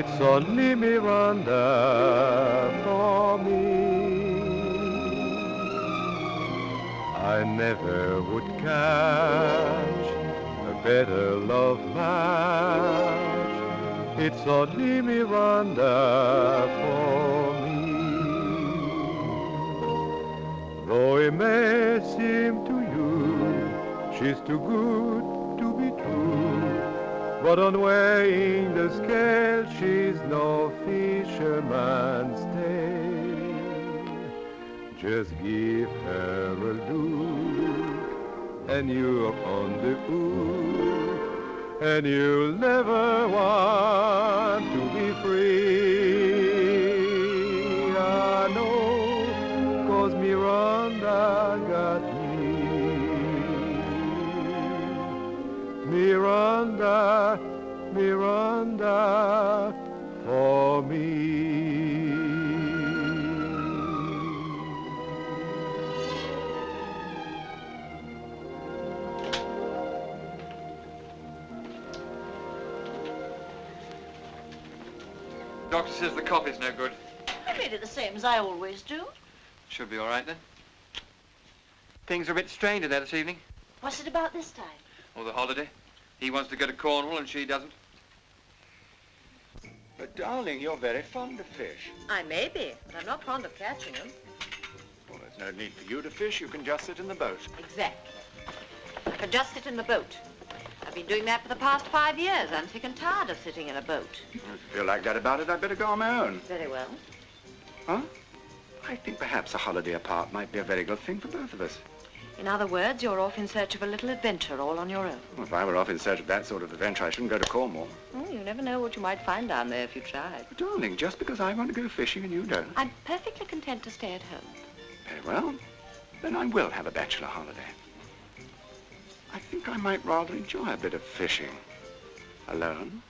It's only Miranda for me. I never would catch a better love match. It's only Miranda for me. Though it may seem to you she's too good to be true, but on weighing the scale she's no fisherman's tale. Just give her a look and you're on the hook, and you'll never want to be free. I know, 'cause Miranda got me. Miranda, Miranda for me. Doctor says the coffee's no good. I made it the same as I always do. Should be all right then. Things are a bit strained in there this evening. What's it about this time? Or the holiday. He wants to go to Cornwall and she doesn't. But, darling, you're very fond of fish. I may be, but I'm not fond of catching them. Well, there's no need for you to fish. You can just sit in the boat. Exactly. I can just sit in the boat. I've been doing that for the past 5 years. I'm sick and tired of sitting in a boat. If you feel like that about it, I'd better go on my own. Very well. Huh? I think perhaps a holiday apart might be a very good thing for both of us. In other words, you're off in search of a little adventure all on your own. Well, if I were off in search of that sort of adventure, I shouldn't go to Cornwall. Oh, you never know what you might find down there if you tried. But, darling, just because I want to go fishing and you don't. I'm perfectly content to stay at home. Very well. Then I will have a bachelor holiday. I think I might rather enjoy a bit of fishing. Alone.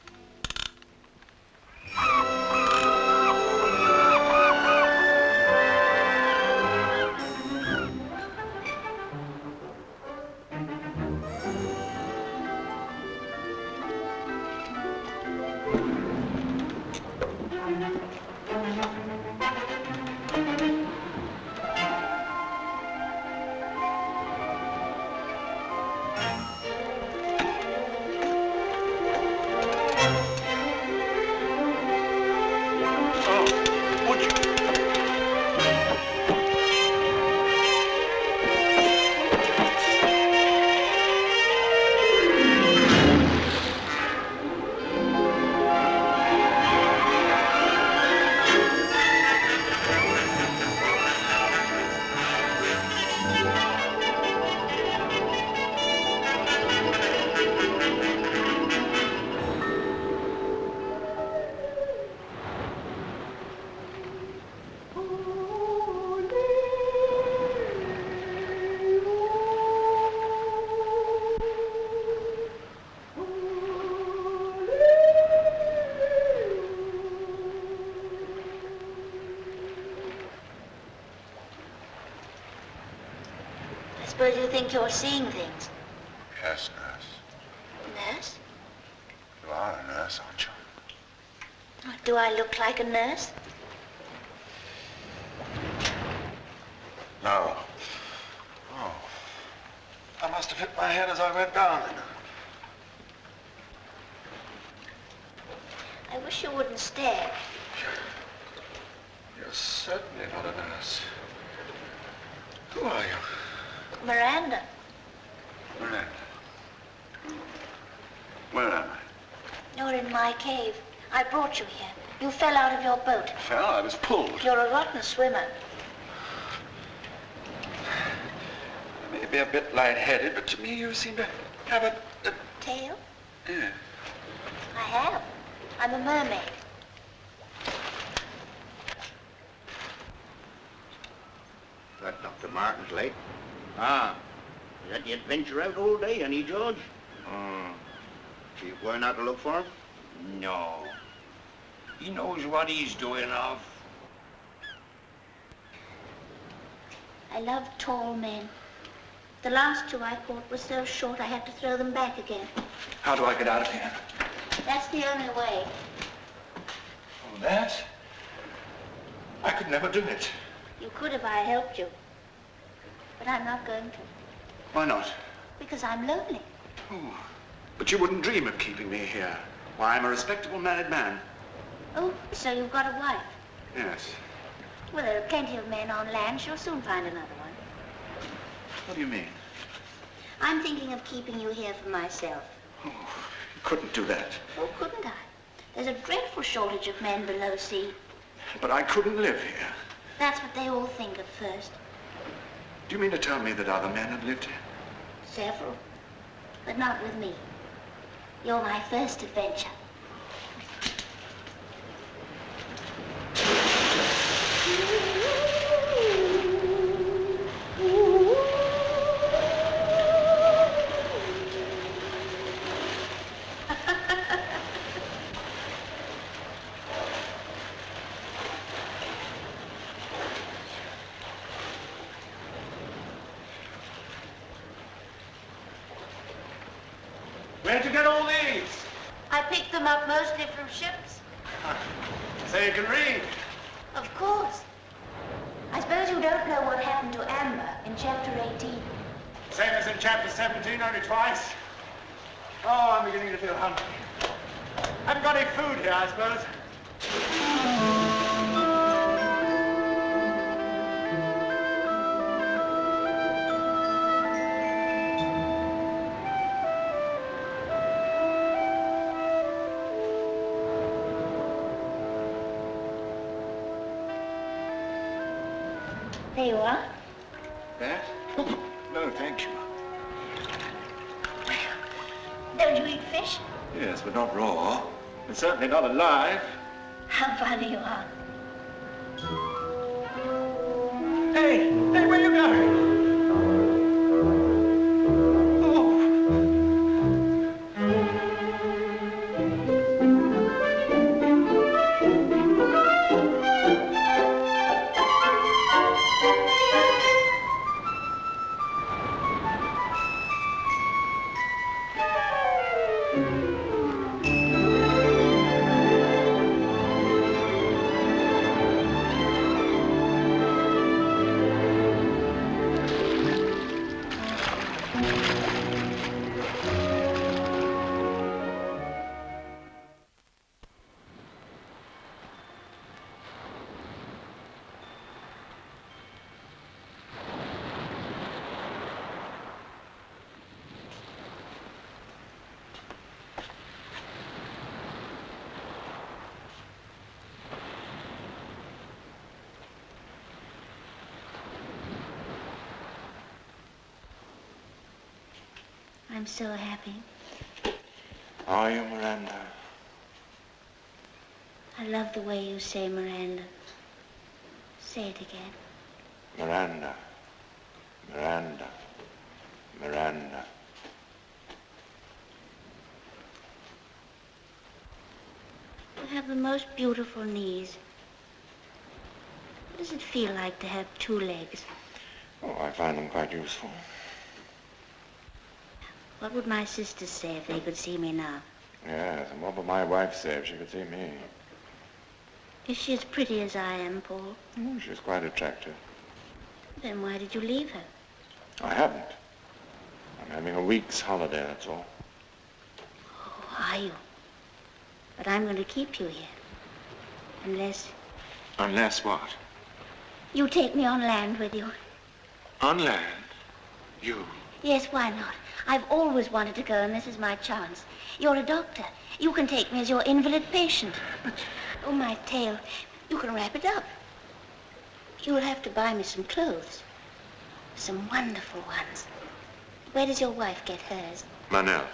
Suppose you think you're seeing things. Yes, nurse. Nurse? You are a nurse, aren't you? Do I look like a nurse? No. Oh. I must have hit my head as I went down. I wish you wouldn't stare. You're certainly not a nurse. Who are you? Miranda. Miranda. Where am I? You're in my cave. I brought you here. You fell out of your boat. Fell? I was pulled. You're a rotten swimmer. I may be a bit lightheaded, but to me you seem to have a... Tail? Yeah. I have. I'm a mermaid. That Dr. Martin's late. Ah, is that the adventure out all day, any George? Where not to look for him? No. He knows what he's doing of. I love tall men. The last two I caught were so short I had to throw them back again. How do I get out of here? That's the only way. that. I could never do it. You could if I helped you. But I'm not going to. Why not? Because I'm lonely. Oh, but you wouldn't dream of keeping me here. Why, I'm a respectable married man. Oh, so you've got a wife? Yes. Well, there are plenty of men on land. She'll soon find another one. What do you mean? I'm thinking of keeping you here for myself. Oh, you couldn't do that. Oh, couldn't I? There's a dreadful shortage of men below sea. But I couldn't live here. That's what they all think at first. Do you mean to tell me that other men have lived here? Several. But not with me. You're my first adventure. Where'd you get all these? I picked them up mostly from ships. So you can read. Of course. I suppose you don't know what happened to Amber in chapter 18. Same as in chapter 17, only twice. Oh, I'm beginning to feel hungry. Haven't got any food here, I suppose. There you are. That? Oh, no, thank you. Don't you eat fish? Yes, but not raw. And certainly not alive. How funny you are. Hey, where are you going? I'm so happy. Are you, Miranda? I love the way you say Miranda. Say it again. Miranda. Miranda. Miranda. You have the most beautiful knees. What does it feel like to have two legs? Oh, I find them quite useful. What would my sisters say if they could see me now? Yes, and what would my wife say if she could see me? Is she as pretty as I am, Paul? Oh, she's quite attractive. Then why did you leave her? I haven't. I'm having a week's holiday, that's all. Oh, are you? But I'm going to keep you here. Unless... Unless what? You take me on land with you. On land? You? Yes, why not? I've always wanted to go, and this is my chance. You're a doctor. You can take me as your invalid patient. But... Oh, my tail. You can wrap it up. You'll have to buy me some clothes. Some wonderful ones. Where does your wife get hers? Manel.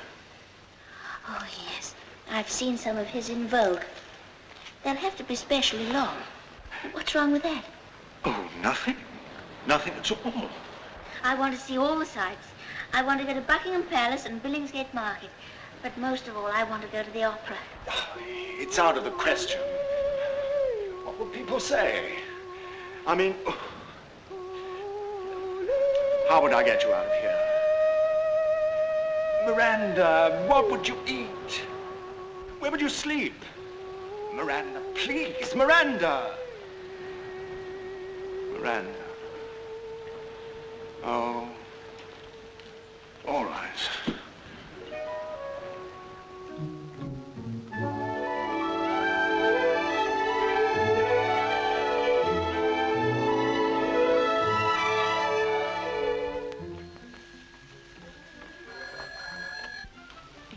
Oh, yes. I've seen some of his in Vogue. They'll have to be specially long. What's wrong with that? Oh, nothing. Nothing at all. I want to see all the sights. I want to go to Buckingham Palace and Billingsgate Market. But most of all, I want to go to the opera. It's out of the question. What would people say? I mean, how would I get you out of here? Miranda, what would you eat? Where would you sleep? Miranda, please, Miranda! Miranda. Oh, all right.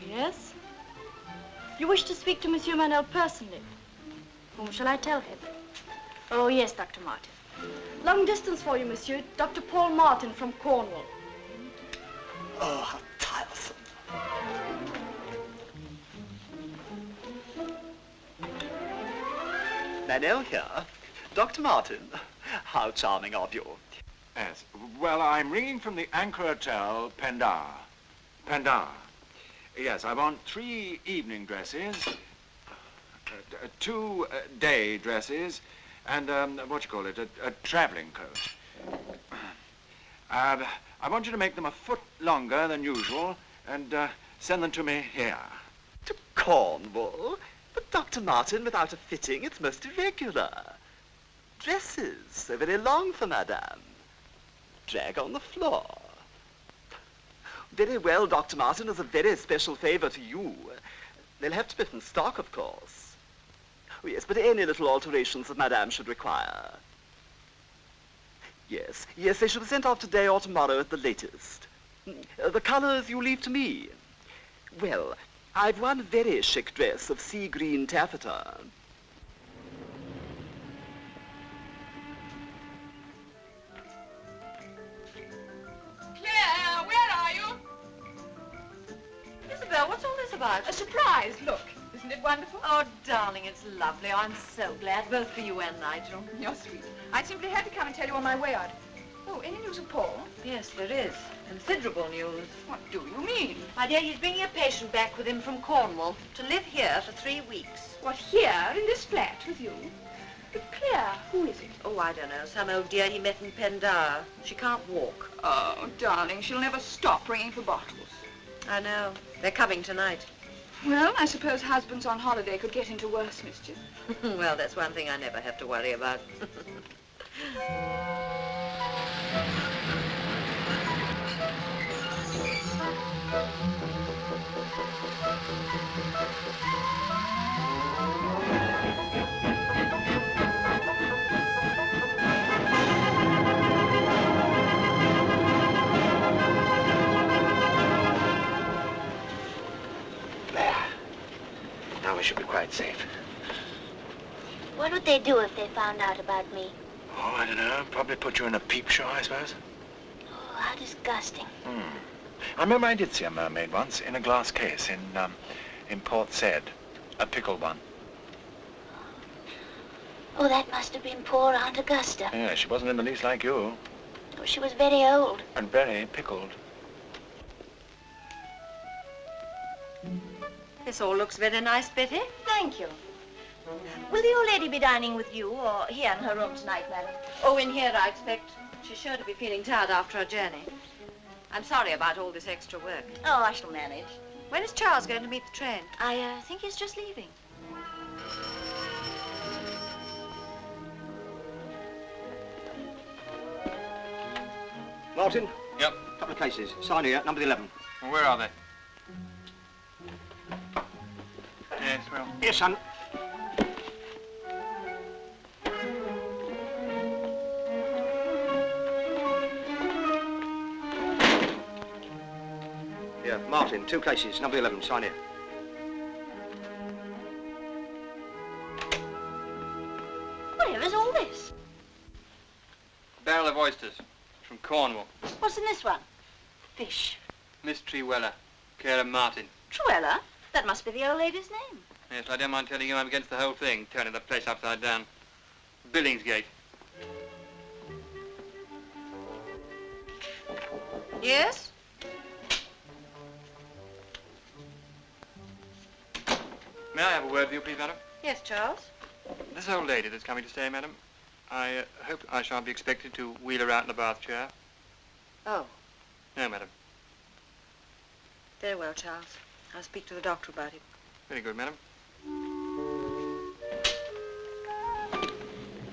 Yes? You wish to speak to Monsieur Manel personally? Whom shall I tell him? Oh, yes, Dr. Martin. Long distance for you, monsieur. Dr. Paul Martin from Cornwall. Oh, how tiresome. Manel here. Dr. Martin, how charming of you. Yes. Well, I'm ringing from the Anchor Hotel, Pendar. Pendar. Yes, I want 3 evening dresses, 2 day dresses, and, a traveling coat. I want you to make them a foot longer than usual and send them to me here. To Cornwall? But Dr. Martin, without a fitting, it's most irregular. Dresses, so very long for Madame. Drag on the floor. Very well, Dr. Martin, as a very special favor to you. They'll have to be from stock, of course. Oh, yes, but any little alterations that Madame should require. Yes, they should be sent off today or tomorrow at the latest. The colors you leave to me. Well, I've one very chic dress of sea green taffeta. Claire, where are you? Isabel, what's all this about? A surprise, look. Isn't it wonderful? Oh, darling, it's lovely. I'm so glad, both for you and Nigel. You're sweet. I simply had to come and tell you on my way out. Oh, any news of Paul? Yes, there is. Considerable news. What do you mean? My dear, he's bringing a patient back with him from Cornwall to live here for 3 weeks. What, here, in this flat with you? But Claire, who is it? Oh, I don't know. Some old dear he met in Pendar. She can't walk. Oh, darling, she'll never stop ringing for bottles. I know. They're coming tonight. Well, I suppose husbands on holiday could get into worse mischief. Well, that's one thing I never have to worry about. Now we should be quite safe. What would they do if they found out about me? Oh, I don't know. Probably put you in a peep show, I suppose. Oh, how disgusting. I remember I did see a mermaid once in a glass case in Port Said. A pickled one. Oh, that must have been poor Aunt Augusta. Yeah, she wasn't in the least like you. Oh, she was very old. And very pickled. This all looks very nice, Betty. Thank you. Will the old lady be dining with you or here in her room tonight, madam? Oh, in here, I expect. She's sure to be feeling tired after her journey. I'm sorry about all this extra work. Oh, I shall manage. When is Charles going to meet the train? I think he's just leaving. Martin? Yep. Couple of cases. Sign here, number 11. Well, where are they? Yes, well. Here, son. Yeah, Martin, 2 cases, number 11, sign here. Whatever's all this? Barrel of oysters from Cornwall. What's in this one? Fish. Miss Treweller, care of Martin. Truella? That must be the old lady's name. Yes, I don't mind telling you I'm against the whole thing, turning the place upside down. Billingsgate. Yes? May I have a word with you, please, madam? Yes, Charles. This old lady that's coming to stay, madam, I hope I shan't be expected to wheel her out in a bath chair. Oh, No, madam. very well, Charles. I'll speak to the doctor about it. Very good, madam.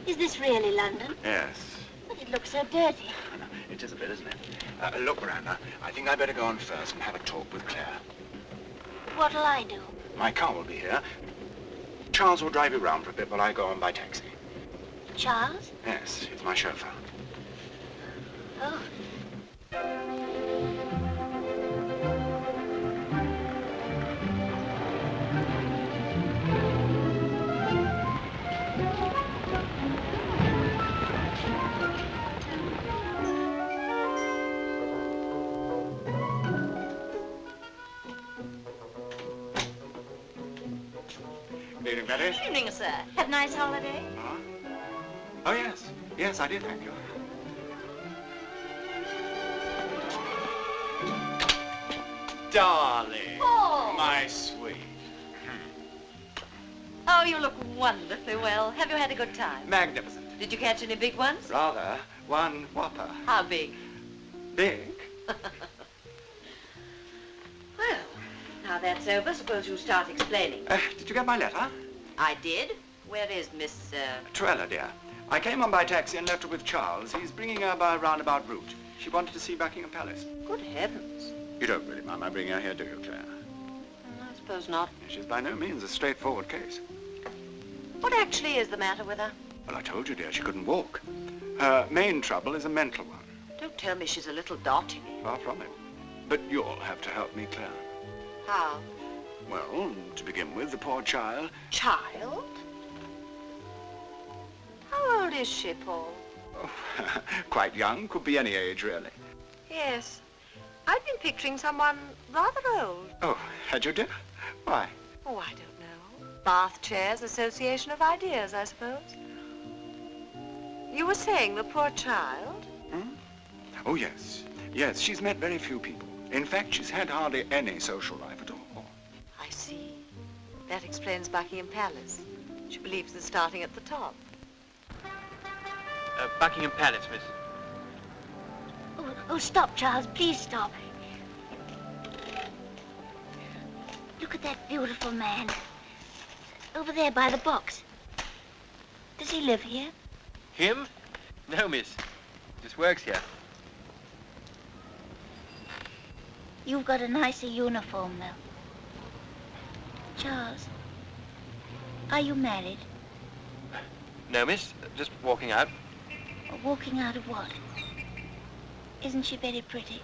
Is this really London? Yes. But it looks so dirty. It is a bit, isn't it? Look, Miranda, I think I'd better go on first and have a talk with Claire. What'll I do? My car will be here. Charles will drive you round for a bit while I go on by taxi. Charles? Yes, he's my chauffeur. Oh. Good evening, Betty. Good evening, sir. Have a nice holiday? Huh? Oh, yes. Yes, I did, thank you. Darling. Oh. My sweet. Oh, you look wonderfully well. Have you had a good time? Magnificent. Did you catch any big ones? Rather. One whopper. How big? Big? Well, now that's over, suppose you start explaining. Did you get my letter? I did. Where is Miss, Truella, dear. I came on by taxi and left her with Charles. He's bringing her by a roundabout route. She wanted to see Buckingham Palace. Good heavens. You don't really mind my bringing her here, do you, Claire? I suppose not. She's by no means a straightforward case. What actually is the matter with her? Well, I told you, dear, she couldn't walk. Her main trouble is a mental one. Don't tell me she's a little dotty. Far from it. But you'll have to help me, Claire. How? Well, to begin with, the poor child. Child? How old is she, Paul? Oh, quite young. Could be any age, really. Yes. I've been picturing someone rather old. Oh, had you, dear? Why? Oh, I don't know. Bath chairs, association of ideas, I suppose. You were saying the poor child? Hmm? Oh, yes. Yes, she's met very few people. In fact, she's had hardly any social life at all. I see. That explains Buckingham Palace. She believes in starting at the top. Buckingham Palace, miss. Oh, stop, Charles. Please stop. Look at that beautiful man. Over there by the box. Does he live here? Him? No, miss. Just works here. You've got a nicer uniform, though. Charles, are you married? No, miss. Just walking out. Walking out of what? Isn't she very pretty?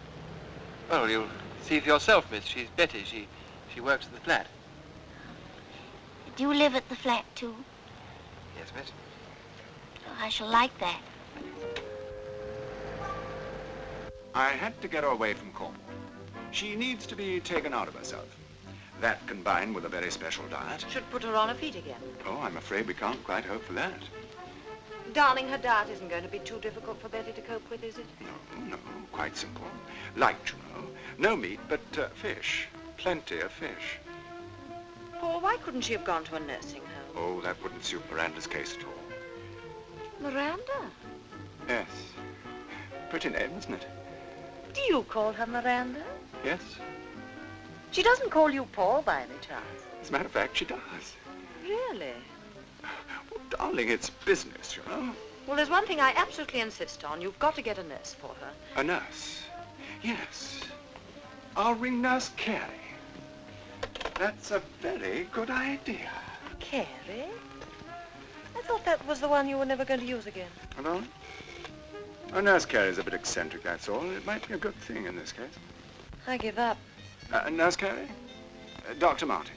Well, you'll see for yourself, miss. She's Betty. She works at the flat. Do you live at the flat, too? Yes, miss. Oh, I shall like that. I had to get her away from Cornwall. She needs to be taken out of herself. That combined with a very special diet. Should put her on her feet again. Oh, I'm afraid we can't quite hope for that. Darling, her diet isn't going to be too difficult for Betty to cope with, is it? No, quite simple. Light, you know. No meat, but fish. Plenty of fish. Paul, why couldn't she have gone to a nursing home? Oh, that wouldn't suit Miranda's case at all. Miranda? Yes. Pretty name, isn't it? Do you call her Miranda? Yes. She doesn't call you Paul by any chance. As a matter of fact, she does. Really? Oh, darling, it's business, you know. Well, there's one thing I absolutely insist on. You've got to get a nurse for her. A nurse? Yes. I'll ring Nurse Carey. That's a very good idea. Carey? I thought that was the one you were never going to use again. Hello? Oh, Nurse Carey's a bit eccentric, that's all. It might be a good thing in this case. I give up. Nurse Carey? Dr. Martin.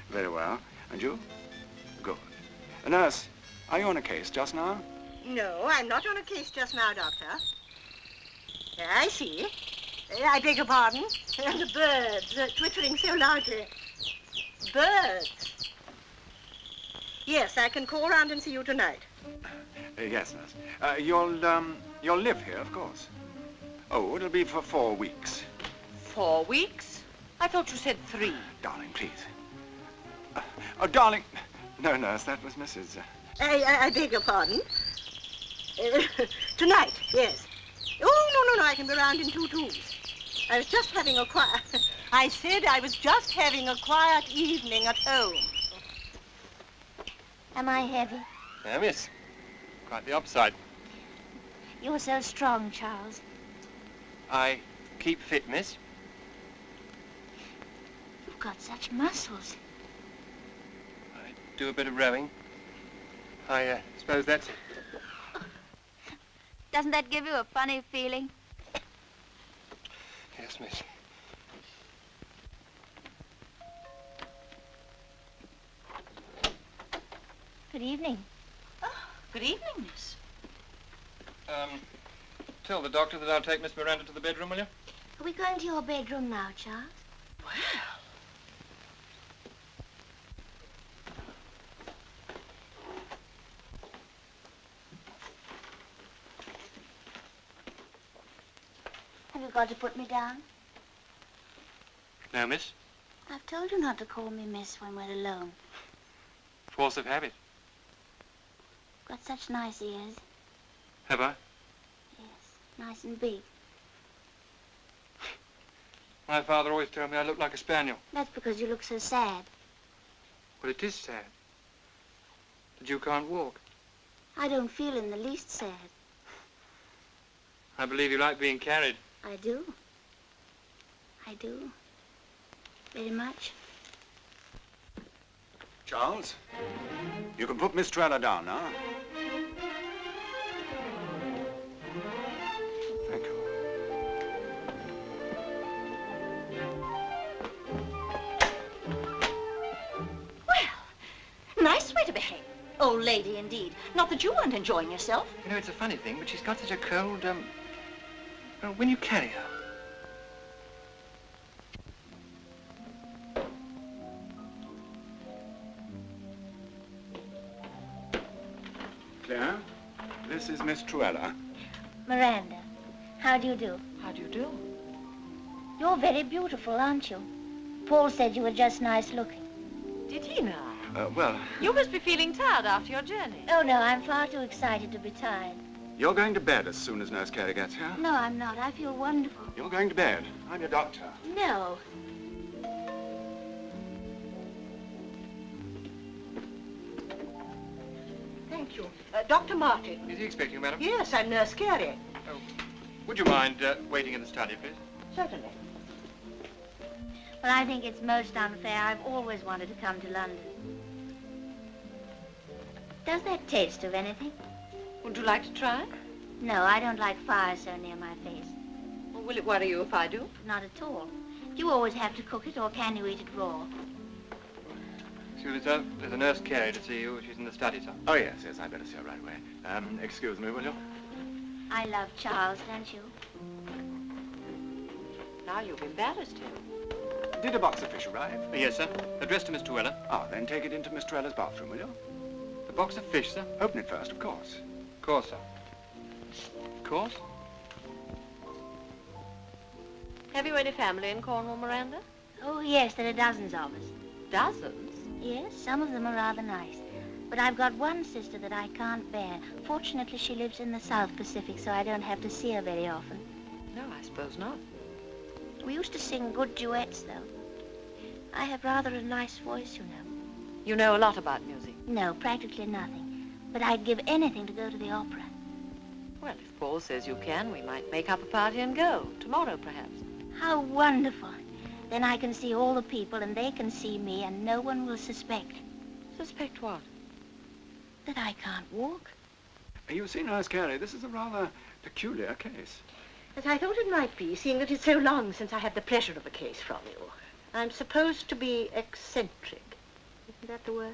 Very well. And you? Good. Nurse, are you on a case just now? No, I'm not on a case just now, Doctor. I see. I beg your pardon. And the birds twittering so loudly. Birds. Yes, I can call round and see you tonight. Yes, nurse. You'll live here, of course. Oh, it'll be for 4 weeks. 4 weeks? I thought you said 3. Darling, please. Oh, darling. No, nurse, that was Mrs. I beg your pardon. Tonight, yes. Oh, no, I can be round in 2 twos. I was just having a quiet... I said I was just having a quiet evening at home. Am I heavy? No, miss. Quite the opposite. You're so strong, Charles. I keep fit, miss. You've got such muscles. I do a bit of rowing. I suppose that's it. Doesn't that give you a funny feeling? Yes, miss. Good evening. Good evening, miss. Tell the doctor that I'll take Miss Miranda to the bedroom, will you? Are we going to your bedroom now, Charles? Well. Have you got to put me down? No, miss. I've told you not to call me miss when we're alone. Force of habit. Got such nice ears. Have I? Yes, nice and big. My father always told me I looked like a spaniel. That's because you look so sad. Well, it is sad. That you can't walk. I don't feel in the least sad. I believe you like being carried. I do. I do. Very much. Charles, you can put Miss Trella down now. Thank you. Nice way to behave. Old lady, indeed. Not that you weren't enjoying yourself. You know, it's a funny thing, but she's got such a cold, when you carry her. Claire, this is Miss Truella. Miranda, how do you do? How do you do? You're very beautiful, aren't you? Paul said you were just nice looking. Did he now? Well, You must be feeling tired after your journey. Oh, no, I'm far too excited to be tired. you're going to bed as soon as Nurse Carey gets here. No, I'm not. I feel wonderful. You're going to bed. I'm your doctor. No. Thank you. Dr. Martin. Is he expecting you, madam? Yes, I'm Nurse Carey. Oh. Would you mind waiting in the study, please? Certainly. Well, I think it's most unfair. I've always wanted to come to London. Does that taste of anything? Would you like to try? No, I don't like fire so near my face. Or will it worry you if I do? Not at all. Do you always have to cook it, or can you eat it raw? Excuse me, sir. There's a Nurse Carey to see you. She's in the study, sir. Oh, yes, I'd better see her right away. Excuse me, will you? I love Charles, don't you? Now you've embarrassed him. Did a box of fish arrive? Yes, sir. Addressed to Miss Truella. Ah, then take it into Miss Trella's bathroom, will you? The box of fish, sir? Open it first, of course. Of course, sir. Of course. Have you any family in Cornwall, Miranda? Oh, yes, there are dozens of us. Dozens? Yes, some of them are rather nice. But I've got one sister that I can't bear. Fortunately, she lives in the South Pacific, so I don't have to see her very often. No, I suppose not. We used to sing good duets, though. I have rather a nice voice, you know. You know a lot about music. No, practically nothing. But I'd give anything to go to the opera. Well, if Paul says you can, we might make up a party and go. Tomorrow, perhaps. How wonderful. Then I can see all the people, and they can see me, and no one will suspect. Suspect what? That I can't walk. You see, Nurse Carey, this is a rather peculiar case. As I thought it might be, seeing that it's so long since I had the pleasure of a case from you. I'm supposed to be eccentric. Isn't that the word?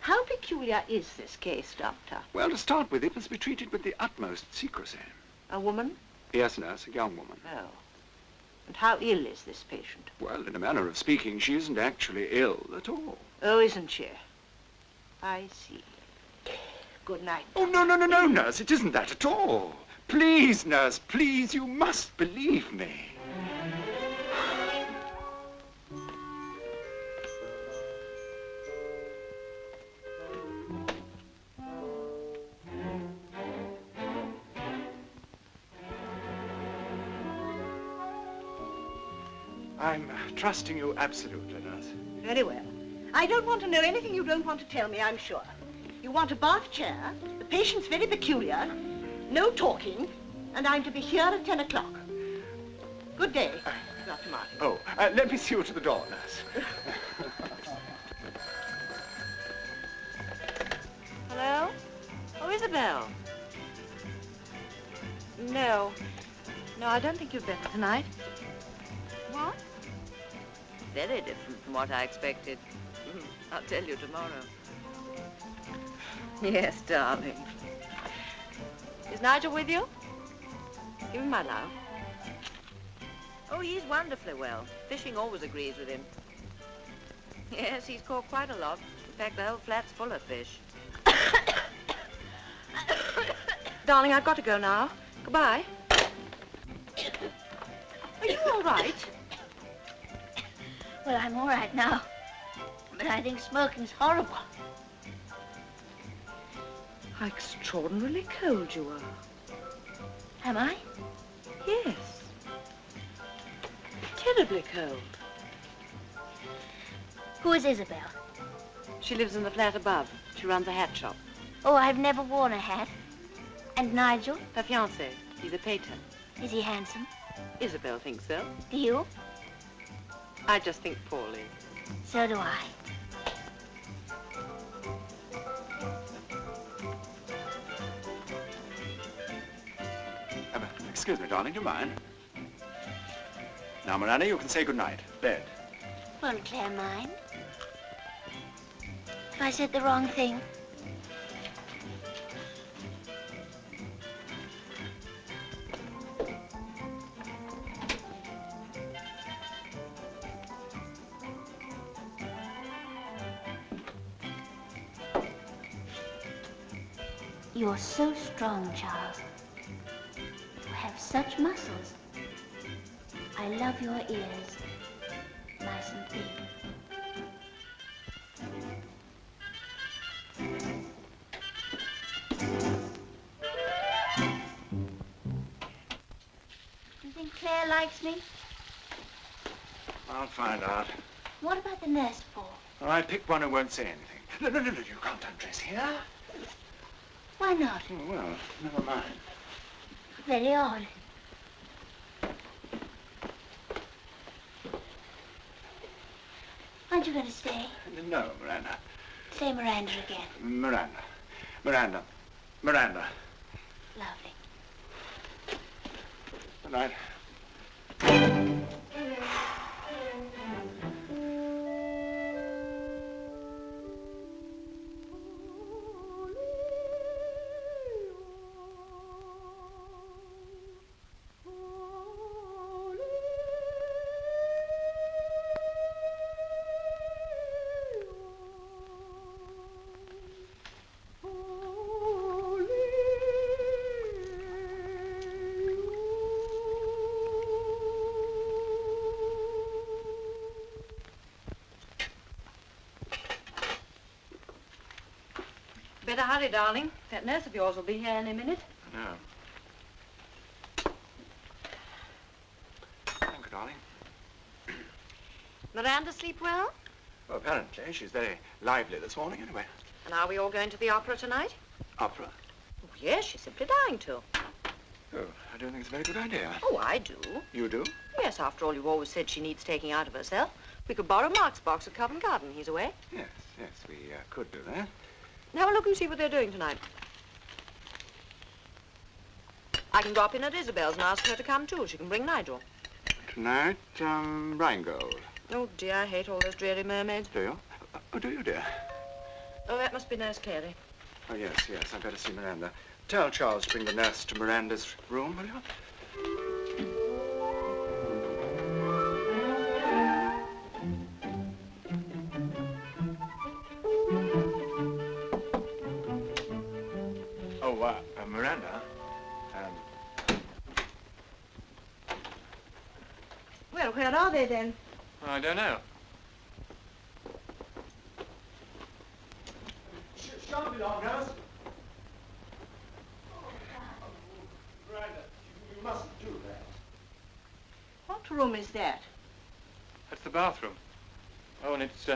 How peculiar is this case, Doctor? Well, to start with, it must be treated with the utmost secrecy. A woman? Yes, nurse, a young woman. Oh. And how ill is this patient? Well, in a manner of speaking, she isn't actually ill at all. Oh, isn't she? I see. Good night. Oh, no, nurse, it isn't that at all. Please, nurse, please, you must believe me. I'm trusting you absolutely, nurse. Very well. I don't want to know anything you don't want to tell me, I'm sure. You want a bath chair, the patient's very peculiar, no talking, and I'm to be here at 10 o'clock. Good day, Dr. Martin. Oh, let me see you to the door, nurse. Hello? Oh, Isabel. No. No, I don't think you'd better tonight. What? Very different from what I expected. I'll tell you tomorrow. Yes, darling. Is Nigel with you? Give him my love. Oh, he's wonderfully well. Fishing always agrees with him. Yes, he's caught quite a lot. In fact, the whole flat's full of fish. Darling, I've got to go now. Goodbye. Are you all right? Well, I'm all right now. But I think smoking's horrible. How extraordinarily cold you are. Am I? Yes. Terribly cold. Who is Isabel? She lives in the flat above. She runs a hat shop. Oh, I've never worn a hat. And Nigel? Her fiancé. He's a painter. Is he handsome? Isabel thinks so. Do you? I just think poorly. So do I. Excuse me, darling, do you mind? Now, Miranda, you can say goodnight. Bed. Won't Claire mind? If I said the wrong thing? You're so strong, Charles. You have such muscles. I love your ears. Nice and big. You think Claire likes me? I'll find out. What about the nurse, Paul? All right, pick one who won't say anything. No, you can't undress here. Why not? Oh, well, never mind. Very odd. Aren't you going to stay? No, Miranda. Say Miranda again. Miranda. Lovely. Good night. Better hurry, darling. That nurse of yours will be here any minute. No. Thank you, darling. Miranda sleep well? Well, apparently. She's very lively this morning, anyway. And are we all going to the opera tonight? Opera? Oh, yes, she's simply dying to. Oh, I don't think it's a very good idea. Oh, I do. You do? Yes, after all, you've always said she needs taking out of herself. We could borrow Mark's box at Covent Garden. He's away. Yes, we could do that. Have a look and see what they're doing tonight. I can drop in at Isabel's and ask her to come, too. She can bring Nigel. Tonight, Rheingold. Oh, dear, I hate all those dreary mermaids. Do you? Oh, do you, dear? Oh, that must be Nurse Carey. Oh, yes, I'd better see Miranda. Tell Charles to bring the nurse to Miranda's room, will you? Oh, Miranda. Well, where are they then? I don't know. Shan't be long, nurse. Miranda, you mustn't do that. What room is that? That's the bathroom. Oh, and it's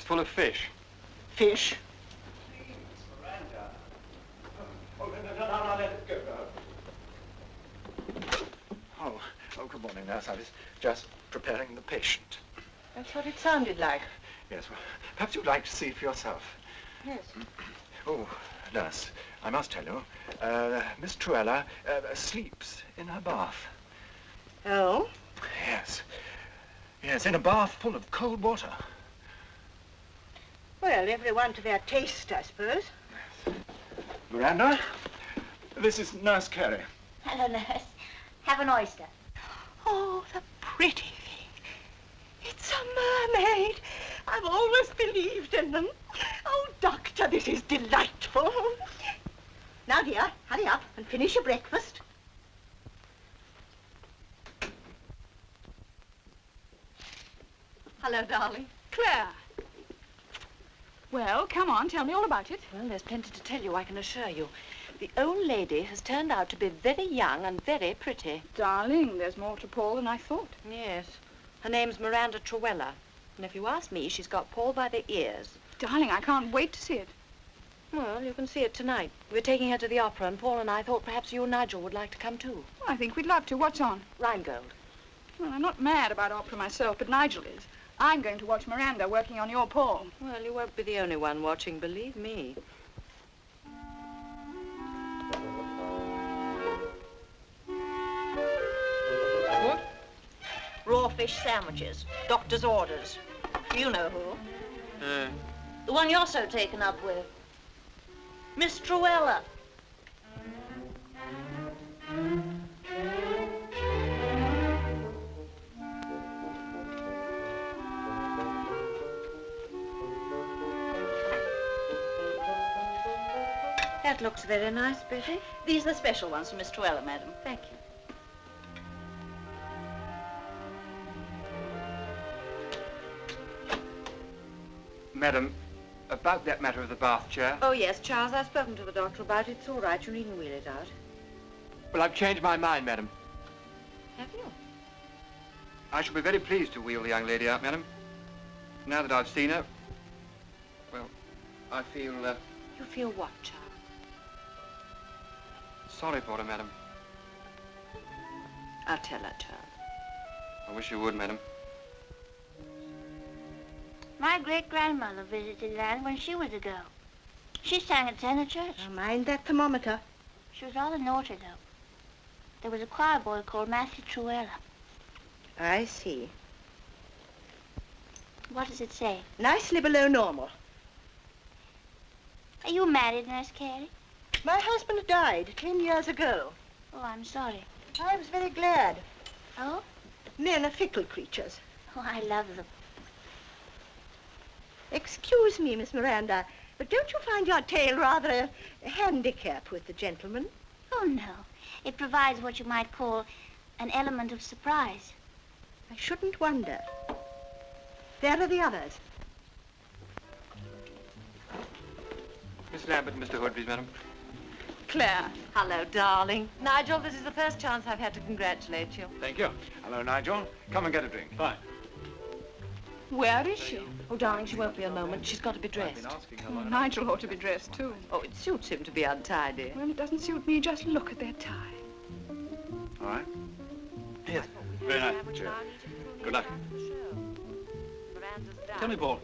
full of fish. Fish? Please, morning, nurse. I was just preparing the patient. That's what it sounded like. Yes, well, perhaps you'd like to see for yourself. Yes. Oh, nurse, I must tell you, Miss Truella sleeps in her bath. Oh? Yes. Yes, in a bath full of cold water. Well, everyone to their taste, I suppose. Miranda, this is Nurse Carey. Hello, nurse. Have an oyster. Oh, the pretty thing. It's a mermaid. I've always believed in them. Oh, Doctor, this is delightful. Now, dear, hurry up and finish your breakfast. Hello, darling. Claire. Well, come on, tell me all about it. Well, there's plenty to tell you, I can assure you. The old lady has turned out to be very young and very pretty. Darling, there's more to Paul than I thought. Yes. Her name's Miranda Truella. And if you ask me, she's got Paul by the ears. Darling, I can't wait to see it. Well, you can see it tonight. We're taking her to the opera, and Paul and I thought perhaps you and Nigel would like to come too. Well, I think we'd love to. What's on? Rheingold. Well, I'm not mad about opera myself, but Nigel is. I'm going to watch Miranda working on your Paul. Well, you won't be the only one watching, believe me. What? Raw fish sandwiches. Doctor's orders. You know who. The one you're so taken up with. Miss Truella. That looks very nice, Betty. These are the special ones for Miss Truella, madam. Thank you. Madam, about that matter of the bath chair. Oh, yes, Charles, I've spoken to the doctor about it. It's all right. You needn't wheel it out. Well, I've changed my mind, madam. Have you? I shall be very pleased to wheel the young lady out, madam. Now that I've seen her, well, I feel, You feel what, Charles? sorry for her, madam. I'll tell her, Charles. I wish you would, madam. My great-grandmother visited land when she was a girl. She sang at tenor church. Now mind that thermometer. She was rather naughty, though. There was a choir boy called Matthew Truella. I see. What does it say? Nicely below normal. Are you married, Nurse Carey? My husband died 10 years ago. Oh, I'm sorry. I was very glad. Oh? Men are fickle creatures. Oh, I love them. Excuse me, Miss Miranda, but don't you find your tale rather a handicap with the gentleman? Oh, no. It provides what you might call an element of surprise. I shouldn't wonder. There are the others. Miss Lambert and Mr. Hood, please, madam. Claire. Hello, darling. Nigel, this is the first chance I've had to congratulate you. Thank you. Hello, Nigel. Come and get a drink. Fine. Where is she? Oh, darling, she won't be a moment. She's got to be dressed. Oh, Nigel ought to be dressed, too. Oh, it suits him to be untidy. Well, it doesn't suit me. Just look at their tie. All right. Yes. Very nice. Cheers. Good luck. Tell me, Paul,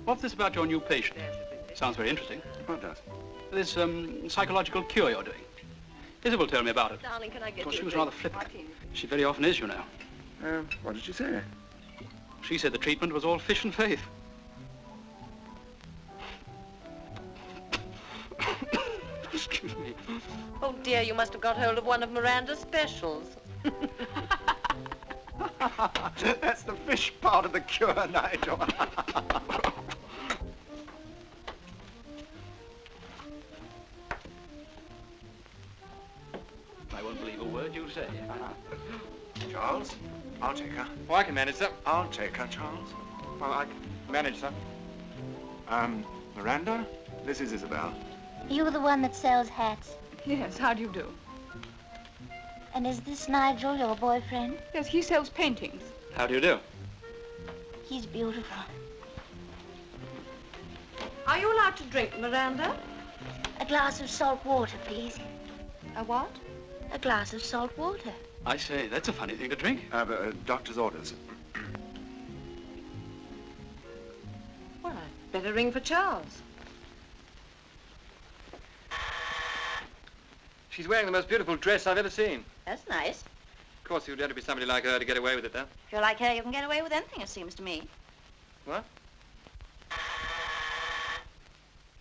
what's this about your new patient? Sounds very interesting. What does? This psychological cure you're doing. Isabel told me about it. Darling, can I get Of course, you she a was drink? rather flippant. She very often is, you know. What did she say? She said the treatment was all fish and faith. Excuse me. Oh, dear, you must have got hold of one of Miranda's specials. That's the fish part of the cure, Nigel. I won't believe a word you say. Charles, I'll take her. Oh, I can manage, sir. I'll take her, Charles. Well, I can manage, sir. Miranda, this is Isabel. You the one that sells hats. Yes, how do you do? And is this Nigel, your boyfriend? Yes, he sells paintings. How do you do? He's beautiful. Are you allowed to drink, Miranda? A glass of salt water, please. A what? A glass of salt water. I say, that's a funny thing to drink. Doctor's orders. Well, I'd better ring for Charles. She's wearing the most beautiful dress I've ever seen. That's nice. Of course, you'd have to be somebody like her to get away with it, though. If you're like her, you can get away with anything, it seems to me. What?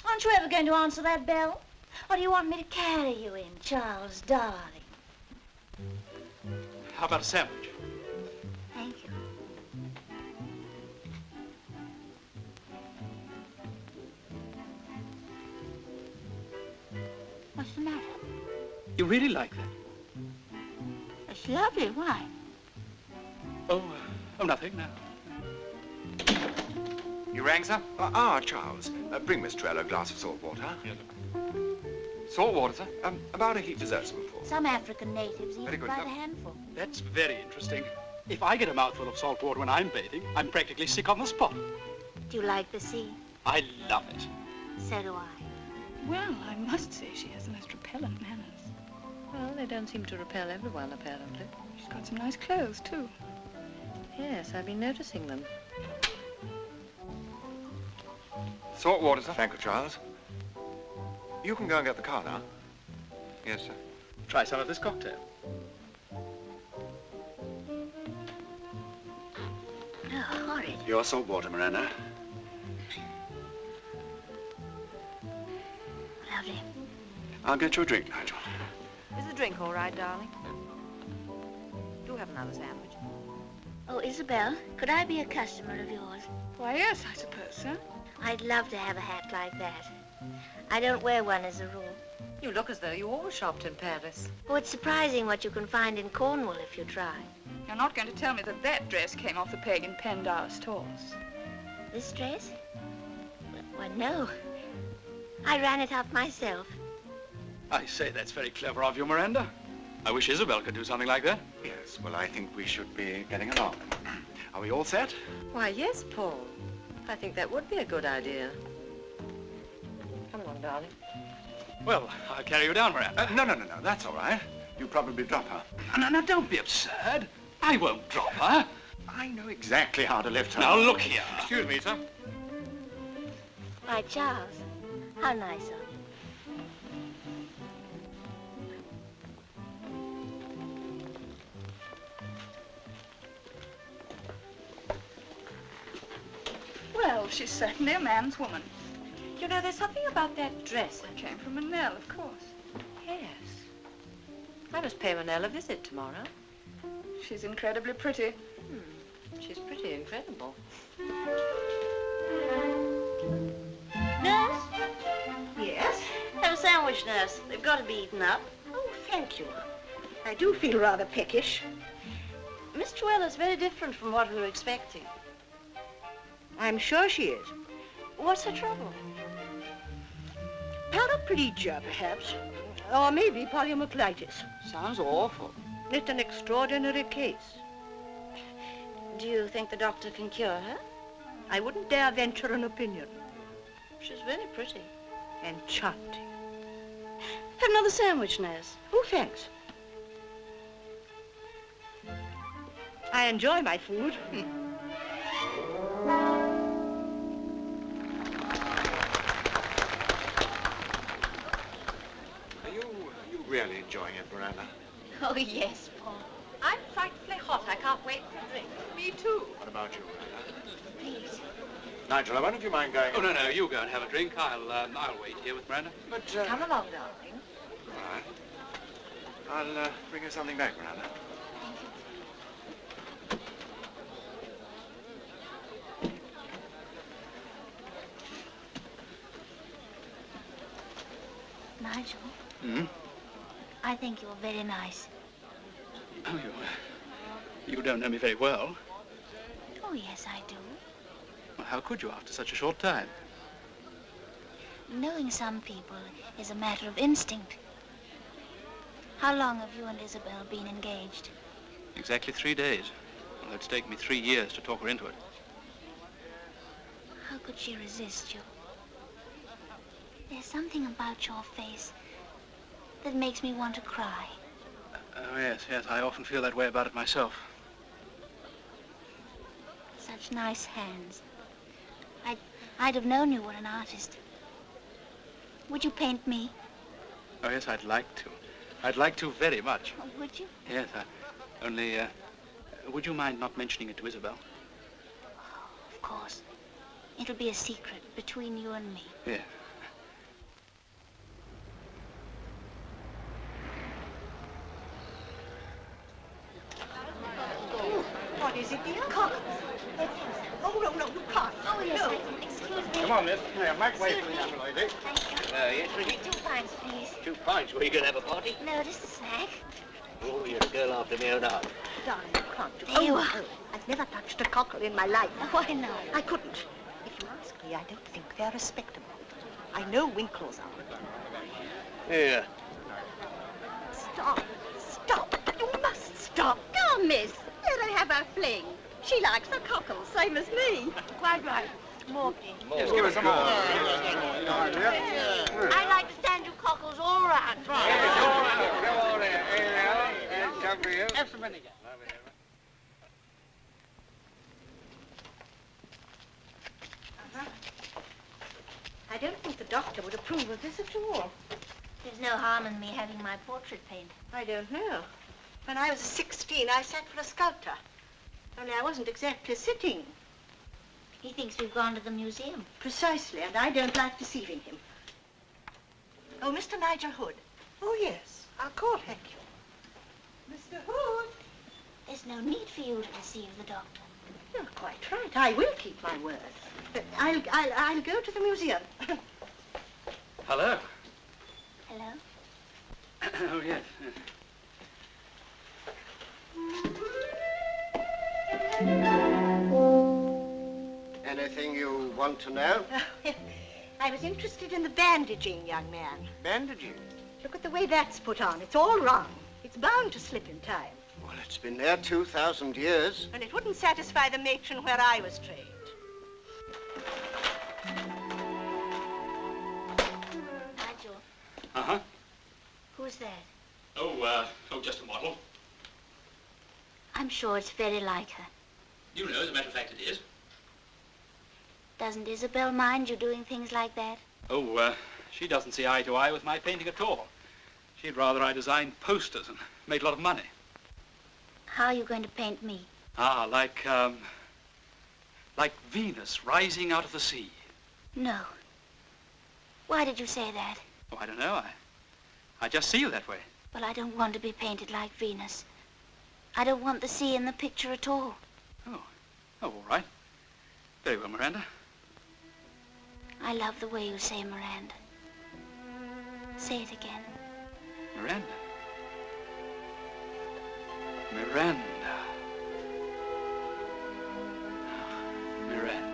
Aren't you ever going to answer that bell? Or do you want me to carry you in, Charles, darling? How about a sandwich? Thank you. What's the matter? You really like that? It's lovely. Why? Oh, nothing, no. You rang, sir? Charles. Bring Miss Trell a glass of salt water. Yes, sir. Salt water, sir? About a heap dessertspoonful. Some African natives eat Very it good, by sir. the handful. That's very interesting. If I get a mouthful of salt water when I'm bathing, I'm practically sick on the spot. Do you like the sea? I love it. So do I. Well, I must say she has the most repellent manners. Well, they don't seem to repel everyone, apparently. She's got some nice clothes, too. Yes, I've been noticing them. Salt water, sir? Thank you, Charles. You can go and get the car now. Yes, sir. Try some of this cocktail. Oh, horrid. Your salt water, Miranda. Lovely. I'll get you a drink, Nigel. Is the drink all right, darling? Do have another sandwich. Oh, Isabel, could I be a customer of yours? Why, yes, I suppose so. I'd love to have a hat like that. I don't wear one as a rule. You look as though you always shopped in Paris. Oh, it's surprising what you can find in Cornwall if you try. You're not going to tell me that that dress came off the peg in Pendower stores. This dress? Well, no. I ran it up myself. I say, that's very clever of you, Miranda. I wish Isabel could do something like that. Yes, well, I think we should be getting along. Are we all set? Why, yes, Paul. I think that would be a good idea. Come along, darling. Well, I'll carry you down, Miranda. No, that's all right. You probably drop her. No, don't be absurd. I won't drop her. I know exactly how to lift her. Now, look here. Excuse me, sir. Why, Charles, how nice of you. Well, she's certainly a man's woman. You know, there's something about that dress. It came from Manel, of course. Yes. I must pay Manel a visit tomorrow. She's incredibly pretty. She's pretty incredible. Nurse? Yes? Have a sandwich, nurse. They've got to be eaten up. Oh, thank you. I do feel rather peckish. Miss Truella's very different from what we were expecting. I'm sure she is. What's her trouble? Paraplegia, perhaps. Or maybe poliomyelitis. Sounds awful. It's an extraordinary case. Do you think the doctor can cure her? I wouldn't dare venture an opinion. She's very pretty. Enchanting. Have another sandwich, nurse. Oh, thanks. I enjoy my food. Are you really enjoying it, Miranda? Oh, yes, Paul. I'm frightfully hot. I can't wait for a drink. Me too. What about you, Miranda? Please. Nigel, I wonder if you mind going... Oh, no, you go and have a drink. I'll wait here with Miranda. But, Come along, darling. all right. I'll bring you something back, Miranda. Nigel, Hmm? I think you're very nice. Oh, you don't know me very well. Oh, yes, I do. Well, how could you after such a short time? Knowing some people is a matter of instinct. How long have you and Isabel been engaged? Exactly 3 days. Well, it's taken me 3 years to talk her into it. How could she resist you? There's something about your face that makes me want to cry. Oh, yes, yes. I often feel that way about it myself. Such nice hands. I'd have known you were an artist. Would you paint me? Oh, yes, I'd like to. I'd like to very much. Oh, would you? Yes, only, would you mind not mentioning it to Isabel? Oh, of course. It'll be a secret between you and me. Yeah. What is it, dear? Cockles. Oh, no, you can't. Oh, yes, No. excuse me. Come on, miss. Here, make way for the young lady. Thank you. Yes, Ricky? 2 pints, please. 2 pints. Were you going to have a party? No, just a snack. Oh, you're a girl after my own heart. Darling, you can't do There you are. no. I've never touched a cockle in my life. Why not? I couldn't. If you ask me, I don't think they're respectable. I know winkles are. Here. Stop. Stop. You must stop. Come, miss. Let her have her fling. She likes the cockles, same as me. Quite right. More, please. Yes, give us some more. I'd like to stand you cockles all round. Come on in. And come for you. Have some vinegar. I don't think the doctor would approve of this at all. There's no harm in me having my portrait painted. I don't know. When I was 16, I sat for a sculptor. Only I wasn't exactly sitting. He thinks we've gone to the museum. Precisely, and I don't like deceiving him. Oh, Mr. Nigel Hood. Oh, yes. I'll call, thank you. Mr. Hood. There's no need for you to deceive the doctor. You're quite right. I will keep my word. But I'll go to the museum. Hello. Hello? Oh, yes. Anything you want to know? I was interested in the bandaging, young man. Bandaging? Look at the way that's put on. It's all wrong. It's bound to slip in time. Well, it's been there 2,000 years. And it wouldn't satisfy the matron where I was trained. Nigel, Uh-huh. who's that? Oh, just a model. I'm sure it's very like her. You know, as a matter of fact, it is. Doesn't Isabel mind you doing things like that? Oh, she doesn't see eye to eye with my painting at all. She'd rather I designed posters and made a lot of money. How are you going to paint me? Ah, like Venus rising out of the sea. No. Why did you say that? Oh, I don't know. I just see you that way. Well, I don't want to be painted like Venus. I don't want the sea in the picture at all. Oh, all right. Very well, Miranda. I love the way you say Miranda. Say it again. Miranda. Miranda. Miranda.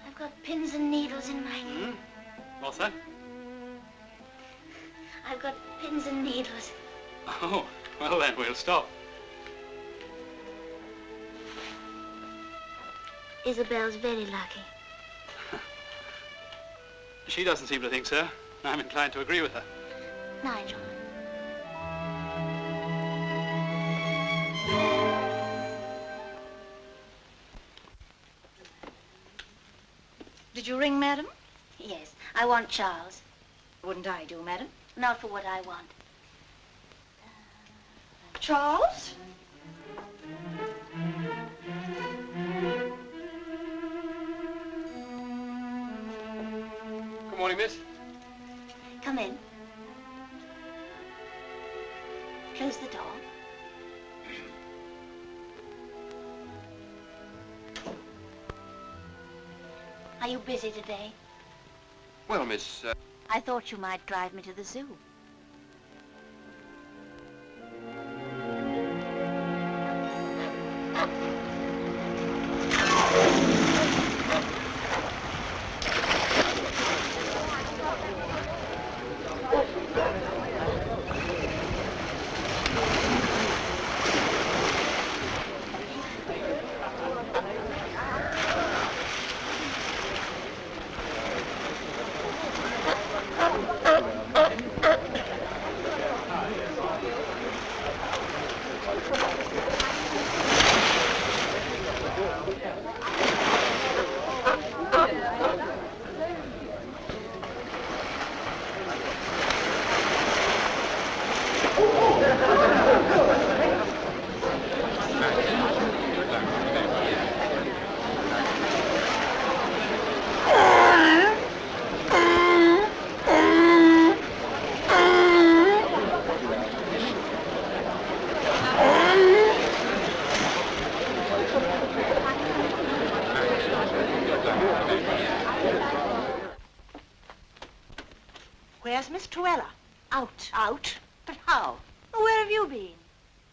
I've got pins and needles in my... What's that? I've got pins and needles. Oh, well then, we'll stop. Isabel's very lucky. She doesn't seem to think so. I'm inclined to agree with her. Nigel. Did you ring, madam? Yes, I want Charles. Wouldn't I do, madam? Not for what I want. Charles? Good morning, miss. Come in. Close the door. Are you busy today? Well, miss, I thought you might drive me to the zoo. Truella. Out. Out? But how? Well, where have you been?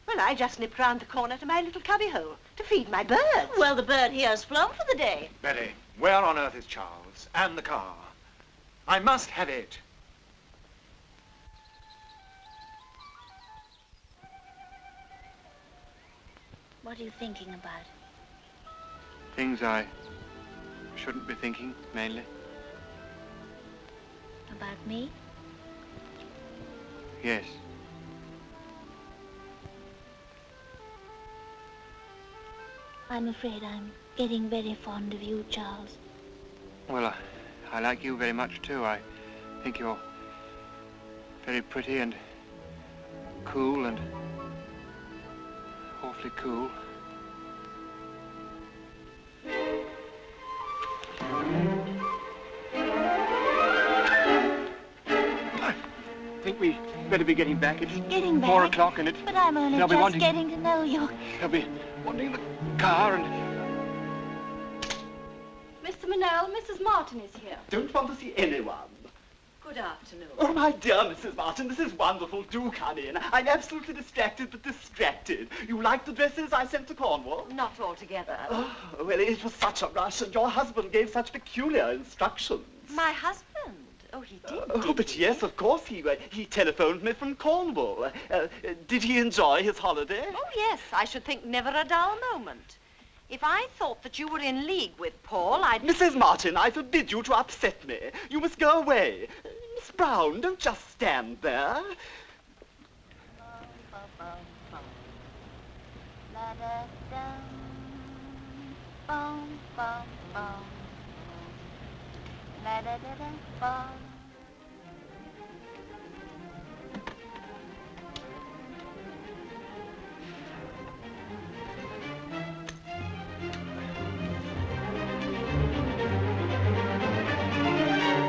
Well, I just nipped round the corner to my little cubbyhole to feed my birds. Well, the bird here's flown for the day. Betty, where on earth is Charles? And the car? I must have it. What are you thinking about? Things I shouldn't be thinking, mainly. About me? Yes. I'm afraid I'm getting very fond of you, Charles. Well, I like you very much, too. I think you're very pretty and cool and awfully cool. I think we better be getting back. It's Getting back? 4 o'clock and it's... But I'm only they'll be just wanting- getting to know you. They'll be wanting the car and... Mr. Manel, Mrs. Martin is here. Don't want to see anyone. Good afternoon. Oh, my dear Mrs. Martin, this is wonderful. Do come in. I'm absolutely distracted, but distracted. You like the dresses I sent to Cornwall? Not altogether. Oh, well, it was such a rush, and your husband gave such peculiar instructions. My husband? Oh, he did, Oh, but yes, of course, he telephoned me from Cornwall. Did he enjoy his holiday? Oh, yes. I should think never a dull moment. If I thought that you were in league with Paul, I'd... Mrs. Martin, I forbid you to upset me. You must go away. Miss Brown, don't just stand there.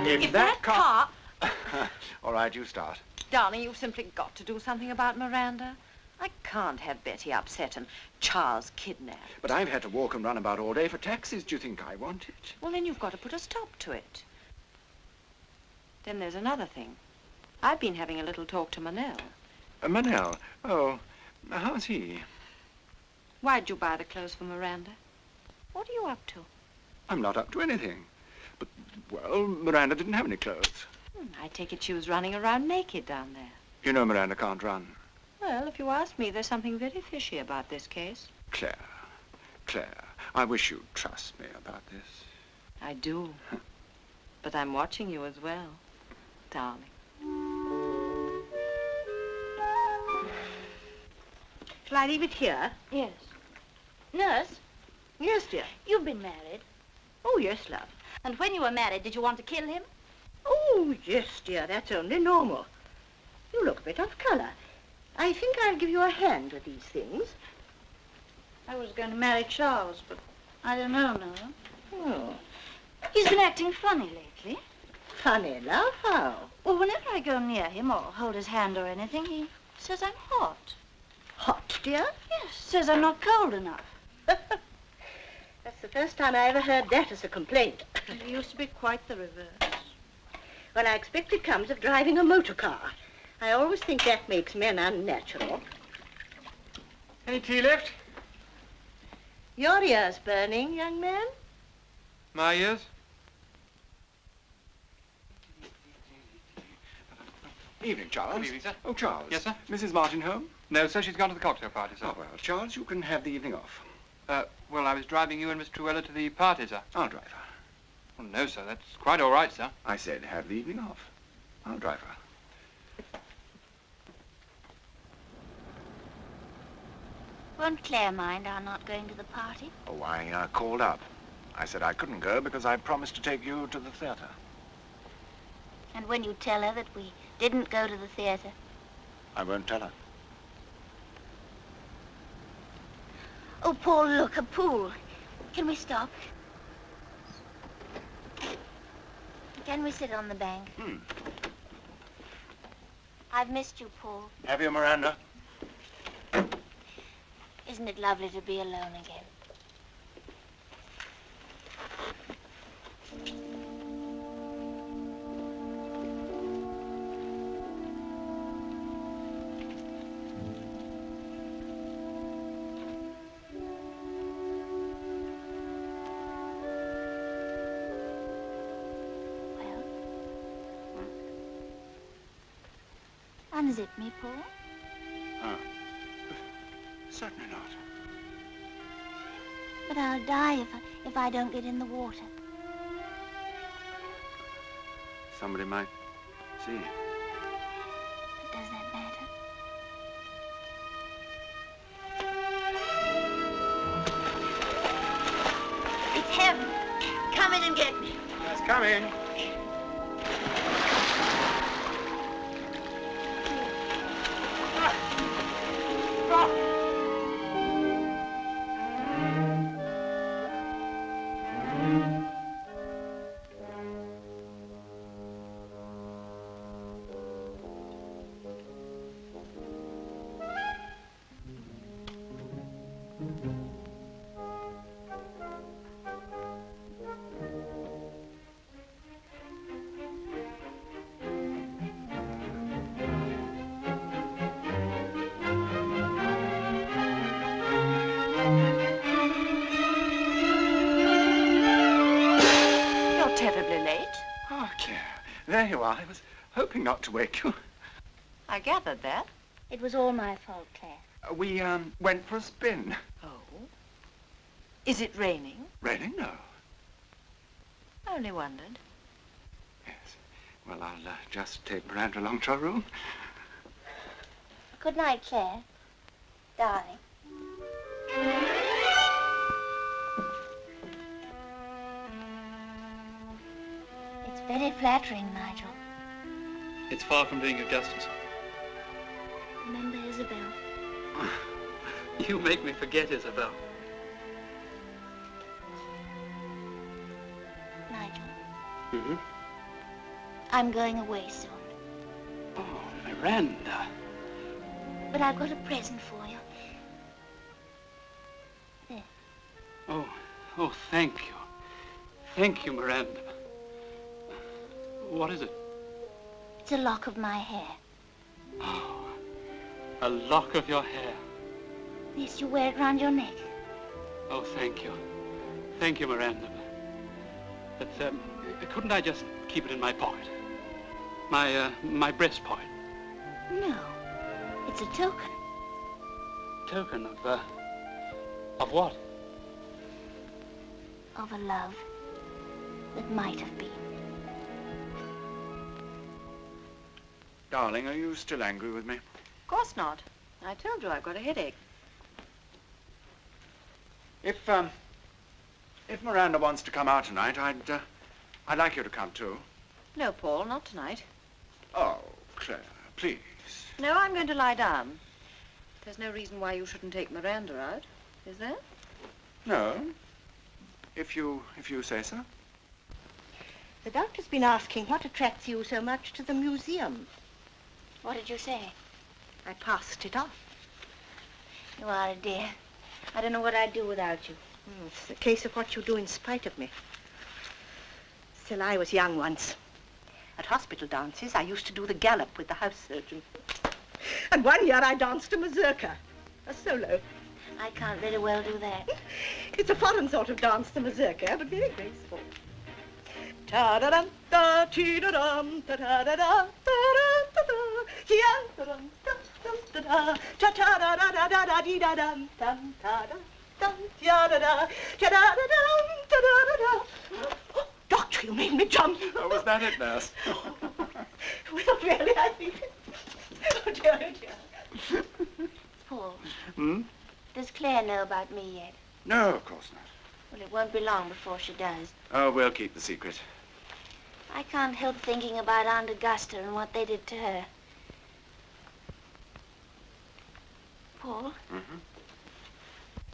If that car... All right, you start. Darling, you've simply got to do something about Miranda. I can't have Betty upset and Charles kidnapped. But I've had to walk and run about all day for taxis. Do you think I want it? Well, then you've got to put a stop to it. Then there's another thing. I've been having a little talk to Manel. Manel? Oh, how's he? Why'd you buy the clothes for Miranda? What are you up to? I'm not up to anything. But, well, Miranda didn't have any clothes. I take it she was running around naked down there. You know Miranda can't run. Well, if you ask me, there's something very fishy about this case. Claire, I wish you'd trust me about this. I do. But I'm watching you as well, darling. Shall I leave it here? Yes. Nurse, Yes, dear. you've been married. Oh, yes, love. And when you were married, did you want to kill him? Oh, yes, dear, that's only normal. You look a bit off colour. I think I'll give you a hand with these things. I was going to marry Charles, but I don't know now. Oh, He's been acting funny lately. funny, love, how? Well, whenever I go near him or hold his hand or anything, he says I'm hot. Hot, dear? Yes, says I'm not cold enough. That's the first time I ever heard that as a complaint. It used to be quite the reverse. Well, I expect it comes of driving a motor car. I always think that makes men unnatural. Any tea left? Your ears burning, young man? My ears? Evening, Charles. Good evening, sir. Oh, Charles. Yes, sir? Mrs. Martin home? No, sir, she's gone to the cocktail party, sir. Oh, well, Charles, you can have the evening off. Well, I was driving you and Miss Truella to the party, sir. I'll drive her. Well, no, sir, that's quite all right, sir. I said have the evening off. I'll drive her. Won't Claire mind our not going to the party? Oh, I called up. I said I couldn't go because I promised to take you to the theater. And when you tell her that we didn't go to the theater? I won't tell her. Oh, Paul, look, a pool. Can we stop? Can we sit on the bank? I've missed you, Paul. Have you, Miranda? Isn't it lovely to be alone again? unzip me, Paul? Oh. Certainly not. But I'll die if I don't get in the water. Somebody might see. But does that matter? It's heaven. Come in and get me. Yes, come in. There you are. I was hoping not to wake you. I gathered that. It was all my fault, Claire. We went for a spin. Oh? Is it raining? Raining? No. I only wondered. Yes. Well, I'll just take Miranda along to her room. Good night, Claire. Darling. It's very flattering, Nigel. It's far from doing you justice. Remember Isabel? You make me forget Isabel. Nigel. Mm-hmm. I'm going away soon. Oh, Miranda. But I've got a present for you. There. Oh, thank you. Thank you, Miranda. What is it? It's a lock of my hair. Oh, a lock of your hair. Yes, you wear it round your neck. Oh, thank you. Thank you, Miranda. But, couldn't I just keep it in my pocket? My breast pocket. No. It's a token. Token of what? Of a love that might have been. Darling, are you still angry with me? Of course not. I told you I've got a headache. If Miranda wants to come out tonight, I'd like you to come too. No, Paul, not tonight. Oh, Claire, please. No, I'm going to lie down. There's no reason why you shouldn't take Miranda out, is there? No. If you say so. The doctor's been asking what attracts you so much to the museum. What did you say? I passed it off. You are a dear. I don't know what I'd do without you. It's a case of what you do in spite of me. Still, I was young once. At hospital dances, I used to do the gallop with the house surgeon. And one year I danced a mazurka, a solo. I can't very well do that. It's a foreign sort of dance, the mazurka, but very graceful. Ta-da-dum, da, chi-da-dum, ta-da-da-da, ta-da-da-da, chi-da-dum, da-dum-da-da, ta-ta-da-da-da-da-dee-da-dum, dum, ta-da-dum, ya-da-da, ta-da-da-dum, ta-da-da-da. Oh, doctor, you made me jump. Oh, was that it, nurse? Well, really, I think... Oh, dear, oh, dear. Paul. Hmm? Does Claire know about me yet? No, of course not. Well, it won't be long before she does. Oh, we'll keep the secret. I can't help thinking about Aunt Augusta and what they did to her. Paul? Mm-hmm.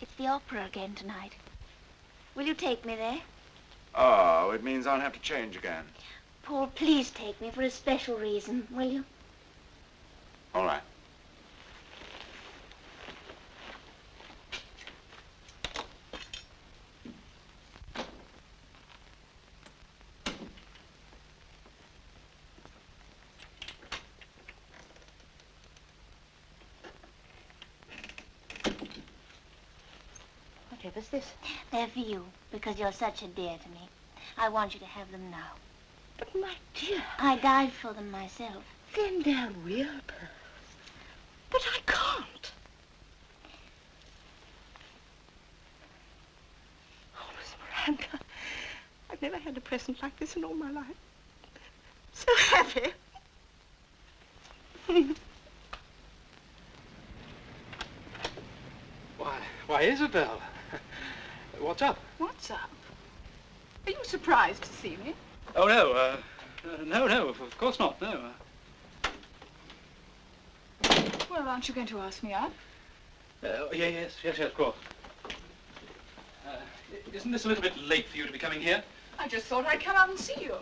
It's the opera again tonight. Will you take me there? Oh, it means I'll have to change again. Paul, please take me for a special reason, will you? All right. Whatever's this? They're for you, because you're such a dear to me. I want you to have them now. But, my dear... I died for them myself. Then they're real pearls. But I can't. Oh, Miss Miranda, I've never had a present like this in all my life. So happy. Why, Isabel, what's up? What's up? Are you surprised to see me? Oh, no, no, of course not, no. Well, aren't you going to ask me out? Yes, of course. Isn't this a little bit late for you to be coming here? I just thought I'd come out and see you.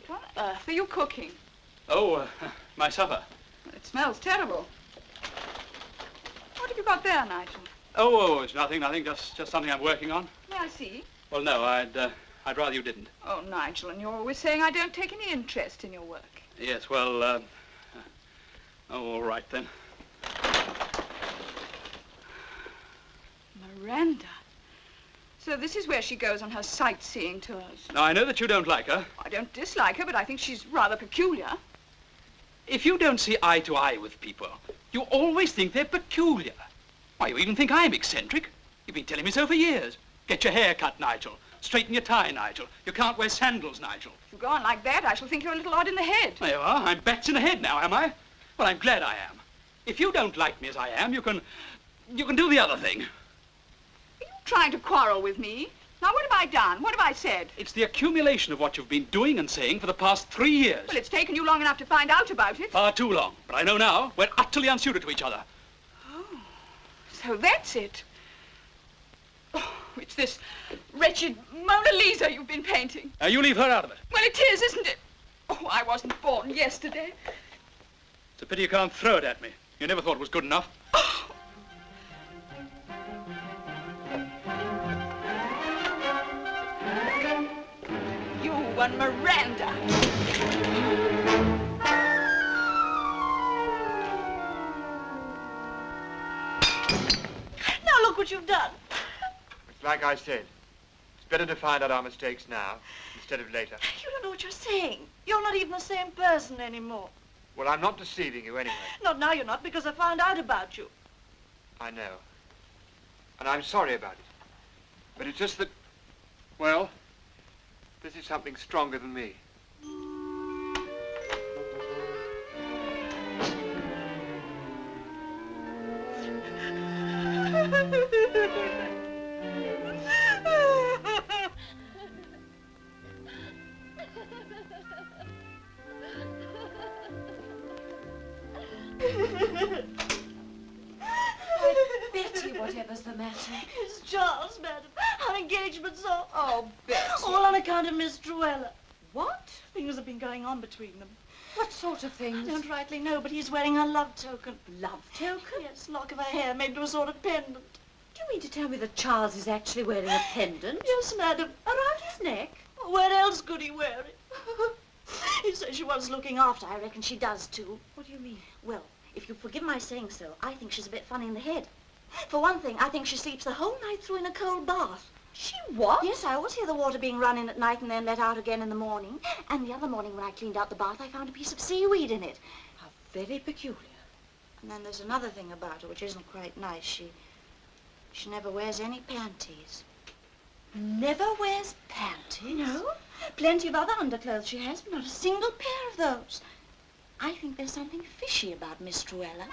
What on earth are you cooking? Oh, my supper. It smells terrible. What have you got there, Nigel? Oh, it's nothing, just something I'm working on. May I see? Well, no, I'd rather you didn't. Oh, Nigel, and you're always saying I don't take any interest in your work. Yes, well, oh, all right then. Miranda. So this is where she goes on her sightseeing tours. Now, I know that you don't like her. I don't dislike her, but I think she's rather peculiar. If you don't see eye to eye with people, you always think they're peculiar. Why, you even think I'm eccentric. You've been telling me so for years. Get your hair cut, Nigel. Straighten your tie, Nigel. You can't wear sandals, Nigel. If you go on like that, I shall think you're a little odd in the head. There you are. I'm bats in the head now, am I? Well, I'm glad I am. If you don't like me as I am, you can do the other thing. Are you trying to quarrel with me? Now, what have I done? What have I said? It's the accumulation of what you've been doing and saying for the past 3 years. Well, it's taken you long enough to find out about it. Far too long. But I know now we're utterly unsuited to each other. Oh, so that's it. Oh, it's this wretched Mona Lisa you've been painting. You leave her out of it. Well, it is, isn't it? Oh, I wasn't born yesterday. It's a pity you can't throw it at me. You never thought it was good enough. Oh. You and Miranda. Now look what you've done. It's like I said. It's better to find out our mistakes now instead of later. You don't know what you're saying. You're not even the same person anymore. Well, I'm not deceiving you anyway. Not now you're not, because I found out about you. I know. And I'm sorry about it. But it's just that, well, this is something stronger than me. Betty, whatever's the matter? It's Charles, madam. Our engagement's off. Oh, Betty. All on account of Miss Truella. What? Things have been going on between them. What sort of things? I don't rightly know, but he's wearing her love token. Love token? Yes, lock of her hair made into a sort of pendant. Do you mean to tell me that Charles is actually wearing a pendant? Yes, madam. Around his neck? Where else could he wear it? He says she wants looking after. I reckon she does, too. What do you mean? Well, if you forgive my saying so, I think she's a bit funny in the head. For one thing, I think she sleeps the whole night through in a cold bath. She what? Yes, I always hear the water being run in at night and then let out again in the morning. And the other morning when I cleaned out the bath, I found a piece of seaweed in it. How very peculiar. And then there's another thing about her which isn't quite nice. She never wears any panties. Never wears panties? No. Plenty of other underclothes she has, but not a single pair of those. I think there's something fishy about Miss Truella.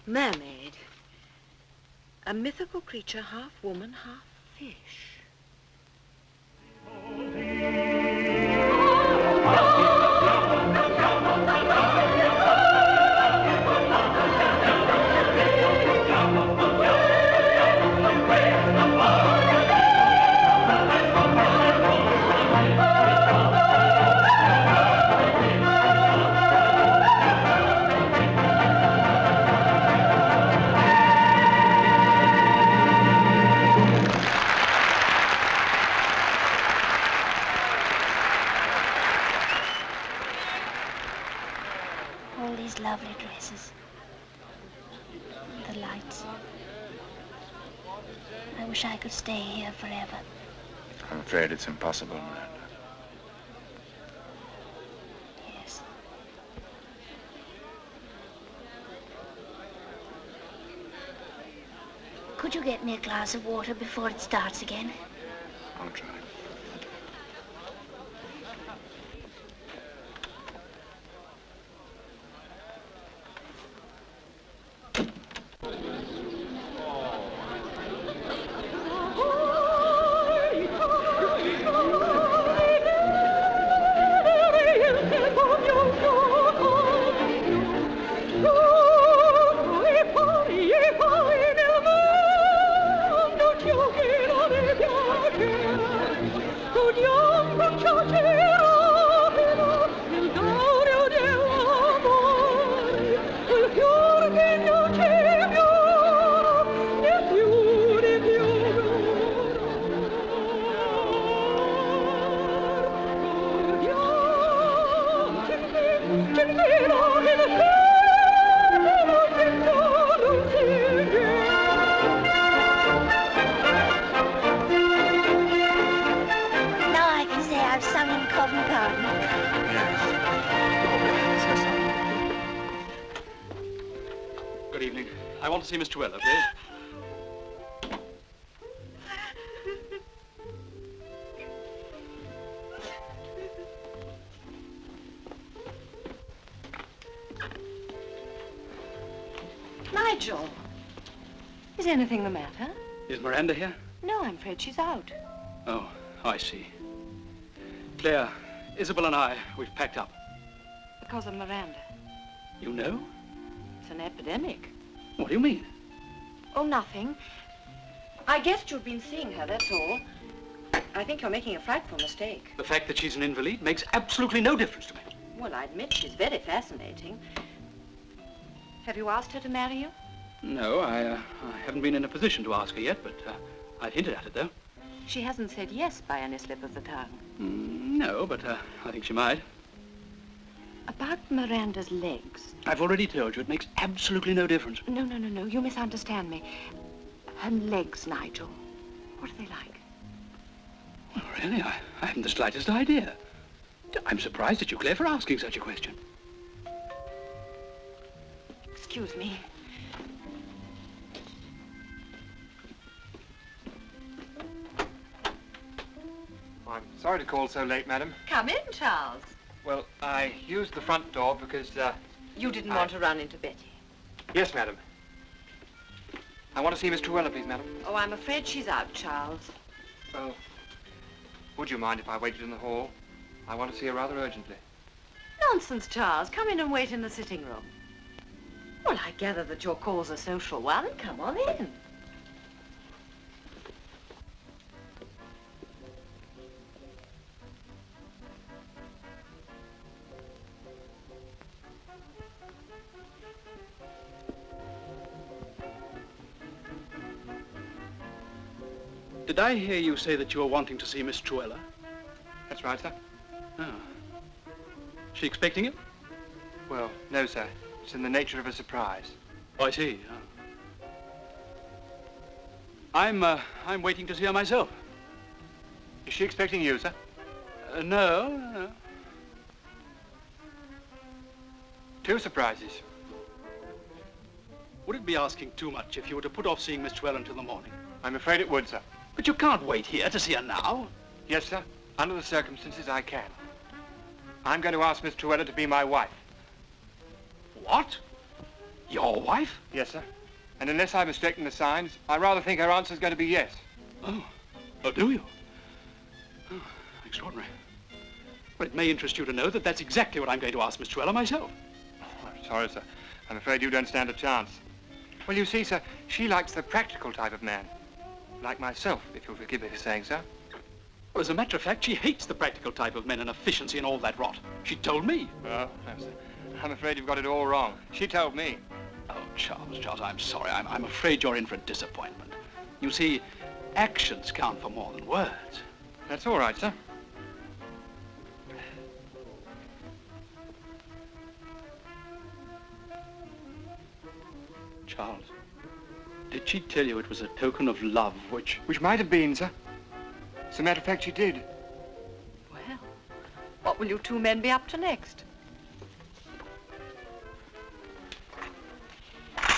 Mermaid. A mythical creature, half woman, half fish. All these lovely dresses. The lights. I wish I could stay here forever. I'm afraid it's impossible, Miranda. Yes. Could you get me a glass of water before it starts again? I'll try. Now I can say I've sung in Covent Garden. Good evening. I want to see Miss Truella, please. Nigel, is anything the matter? Is Miranda here? No, I'm afraid she's out. Oh, I see. Claire, Isabel and I, we've packed up. Because of Miranda. You know? It's an epidemic. What do you mean? Oh, nothing. I guessed you'd been seeing her, that's all. I think you're making a frightful mistake. The fact that she's an invalid makes absolutely no difference to me. Well, I admit she's very fascinating. Have you asked her to marry you? No, I haven't been in a position to ask her yet, but I've hinted at it, though. She hasn't said yes by any slip of the tongue. No, but I think she might. About Miranda's legs. I've already told you it makes absolutely no difference. No, you misunderstand me. Her legs, Nigel. What are they like? Well, really, I haven't the slightest idea. I'm surprised at you, Claire, for asking such a question. Excuse me. I'm sorry to call so late, madam. Come in, Charles. Well, I used the front door because, You didn't want to run into Betty. Yes, madam. I want to see Miss Truella, please, madam. Oh, I'm afraid she's out, Charles. Well, would you mind if I waited in the hall? I want to see her rather urgently. Nonsense, Charles. Come in and wait in the sitting room. Well, I gather that your call's a social one. Come on in. Did I hear you say that you were wanting to see Miss Truella? That's right, sir. Oh. She expecting you? Well, no, sir. It's in the nature of a surprise. Oh, I see. Oh. I'm waiting to see her myself. Is she expecting you, sir? No. Two surprises. Would it be asking too much if you were to put off seeing Miss Truella until the morning? I'm afraid it would, sir. But you can't wait here to see her now. Yes, sir. Under the circumstances, I can. I'm going to ask Miss Truella to be my wife. What? Your wife? Yes, sir. And unless I'm mistaken the signs, I rather think her answer's going to be yes. Oh. Oh, do you? Oh, extraordinary. Well, it may interest you to know that that's exactly what I'm going to ask Miss Truella myself. Oh, I'm sorry, sir. I'm afraid you don't stand a chance. Well, you see, sir, she likes the practical type of man. Like myself, if you'll forgive me for saying so. Well, as a matter of fact, she hates the practical type of men and efficiency and all that rot. She told me. Well, no, sir. I'm afraid you've got it all wrong. She told me. Oh, Charles, I'm sorry. I'm afraid you're in for a disappointment. You see, actions count for more than words. That's all right, sir. Charles, did she tell you it was a token of love which... Which might have been, sir. As a matter of fact, she did. Well, what will you two men be up to next?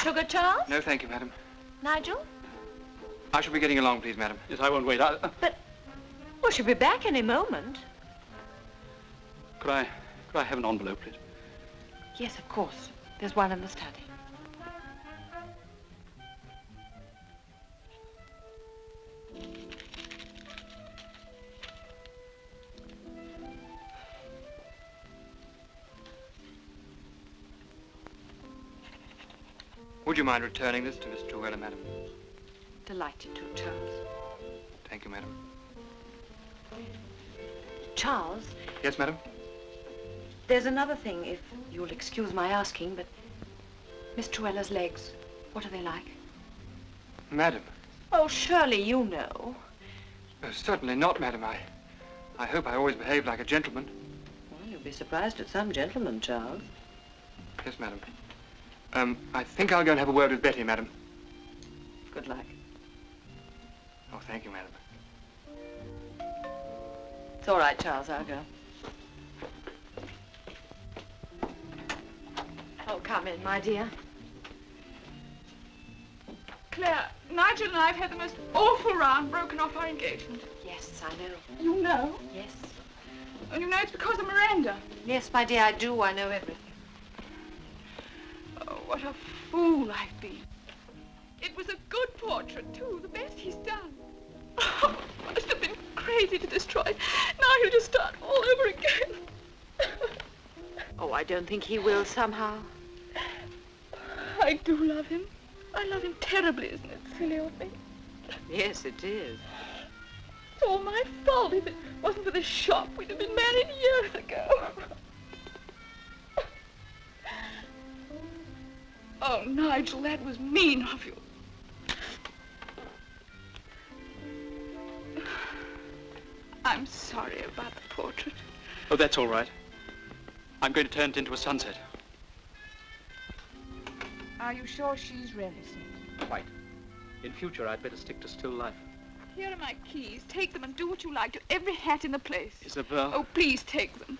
Sugar, Charles? No, thank you, madam. Nigel? I shall be getting along, please, madam. Yes, I won't wait. But, well, she'll be back any moment. Could I have an envelope, please? Yes, of course. There's one in the study. Would you mind returning this to Miss Truella, madam? Delighted to, Charles. Thank you, madam. Charles? Yes, madam? There's another thing, if you'll excuse my asking, but Miss Truella's legs, what are they like? Madam? Oh, surely you know. Certainly not, madam. I hope I always behave like a gentleman. Well, you'll be surprised at some gentlemen, Charles. Yes, madam. I think I'll go and have a word with Betty, madam. Good luck. Oh, thank you, madam. It's all right, Charles, I'll go. Oh, come in, my dear. Claire, Nigel and I have had the most awful round broken off our engagement. Yes, I know. You know? Yes. And you know it's because of Miranda. Yes, my dear, I do. I know everything. Oh, what a fool I've been. It was a good portrait, too, the best he's done. Oh, I must have been crazy to destroy it. Now he'll just start all over again. Oh, I don't think he will somehow. I do love him. I love him terribly, isn't it silly of me? Yes, it is. It's all my fault. If it wasn't for this shop, we'd have been married years ago. Oh, Nigel, that was mean of you. I'm sorry about the portrait. Oh, that's all right. I'm going to turn it into a sunset. Are you sure she's reticent? Quite. In future, I'd better stick to still life. Here are my keys. Take them and do what you like to every hat in the place. Isabel. Oh, please take them.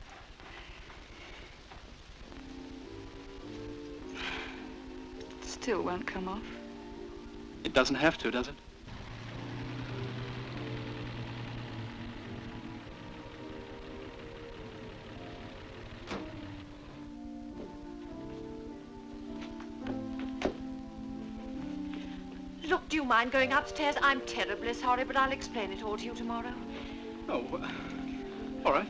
Still won't come off. It doesn't have to, does it? Look, do you mind going upstairs? I'm terribly sorry, but I'll explain it all to you tomorrow. Oh, all right.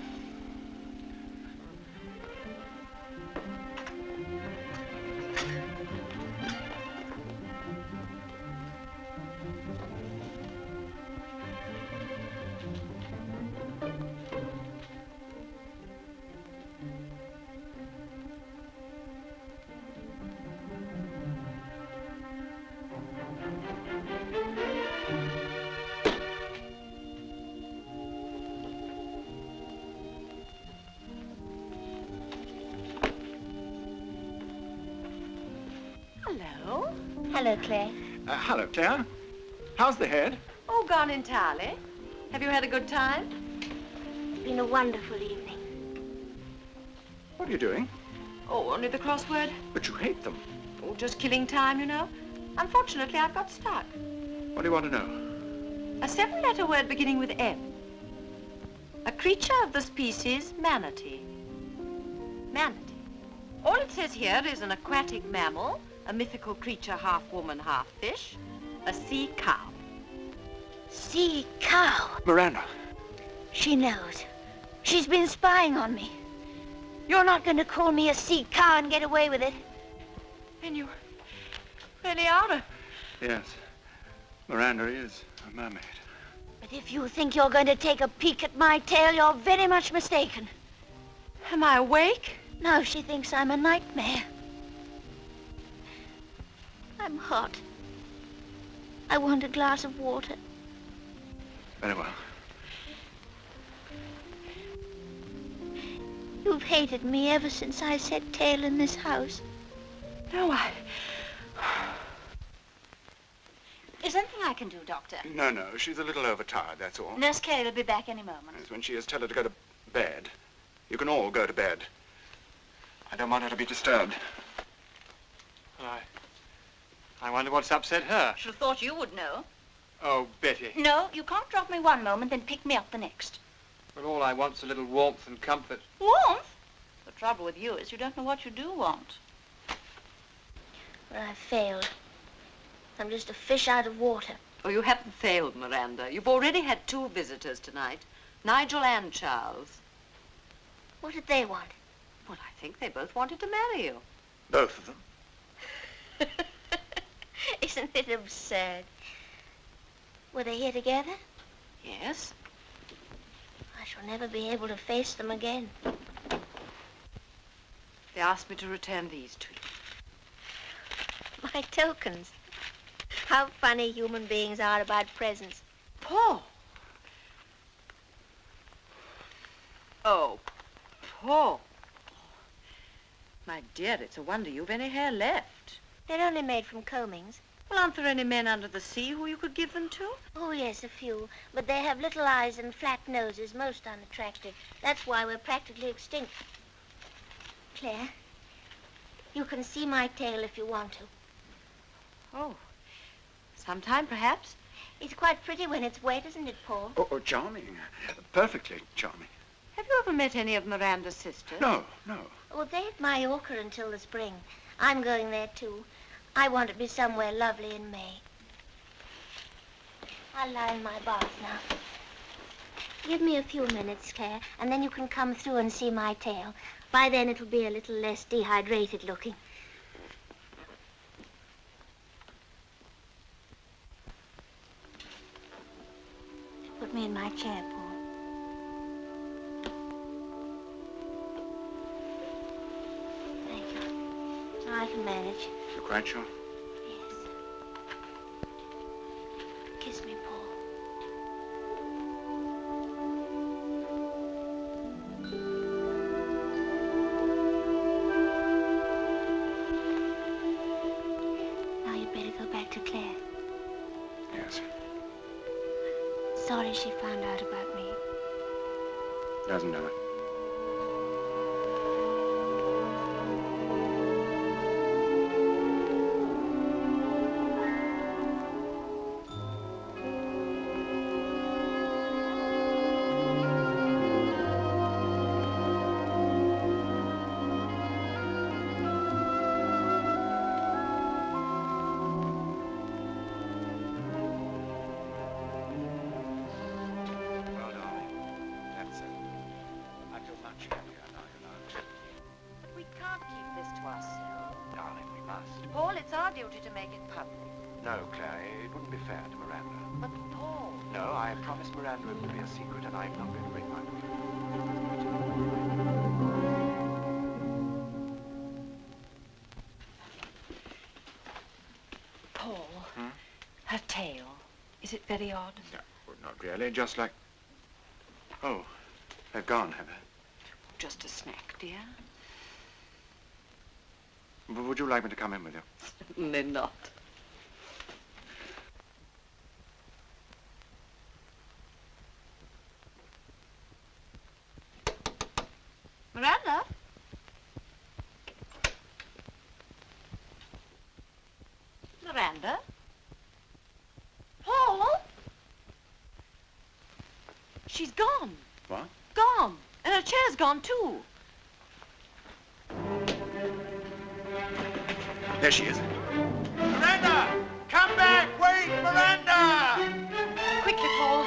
Hello. Hello, Claire. Hello, Claire. How's the head? Oh, gone entirely. Have you had a good time? It's been a wonderful evening. What are you doing? Oh, only the crossword. But you hate them. Oh, just killing time, you know. Unfortunately, I've got stuck. What do you want to know? A 7-letter word beginning with M. A creature of the species manatee. Manatee. All it says here is an aquatic mammal, A mythical creature, half woman, half fish. A sea cow. Sea cow? Miranda. She knows. She's been spying on me. You're not going to call me a sea cow and get away with it. And you really are. Yes. Miranda is a mermaid. But if you think you're going to take a peek at my tail, you're very much mistaken. Am I awake? No, she thinks I'm a nightmare. I'm hot. I want a glass of water. Very well. You've hated me ever since I set tail in this house. No, Is there anything I can do, Doctor? No, no, she's a little overtired, that's all. Nurse Carey will be back any moment. Yes, when she is, tell her to go to bed. You can all go to bed. I don't want her to be disturbed. I wonder what's upset her. Should have thought you would know. Oh, Betty. No, you can't drop me one moment, then pick me up the next. Well, all I want's a little warmth and comfort. Warmth? The trouble with you is you don't know what you do want. Well, I failed. I'm just a fish out of water. Oh, you haven't failed, Miranda. You've already had 2 visitors tonight. Nigel and Charles. What did they want? Well, I think they both wanted to marry you. Both of them? Isn't it absurd? Were they here together? Yes. I shall never be able to face them again. They asked me to return these to you. My tokens. How funny human beings are about presents. Paul. Oh, Paul. My dear, it's a wonder you've any hair left. They're only made from combings. Well, aren't there any men under the sea who you could give them to? Oh, yes, a few. But they have little eyes and flat noses, most unattractive. That's why we're practically extinct. Claire, you can see my tail if you want to. Oh, sometime, perhaps. It's quite pretty when it's wet, isn't it, Paul? Oh, charming. Perfectly charming. Have you ever met any of Miranda's sisters? No, no. Oh, they're at Mallorca until the spring. I'm going there, too. I want to be somewhere lovely in May. I'll lie in my bath now. Give me a few minutes, Claire, and then you can come through and see my tail. By then it'll be a little less dehydrated looking. Put me in my chair, Paul. Thank you. Now I can manage. You're quite sure? Yes. Kiss me, Paul. Now you'd better go back to Claire. Yes. Sorry she found out about me. Doesn't know it. Paul, it's our duty to make it public. No, Claire, it wouldn't be fair to Miranda. But Paul... No, I promised Miranda it would be a secret, and I'm not going to break my word. Paul, her tail, is it very odd? No, well, not really, just like... Oh, they've gone, have they? Just a snack, dear. Would you like me to come in with you? Certainly not. Miranda? Miranda? Paul? She's gone. What? Gone. And her chair's gone, too. There she is. Miranda! Come back! Wait, Miranda! Quickly, Paul.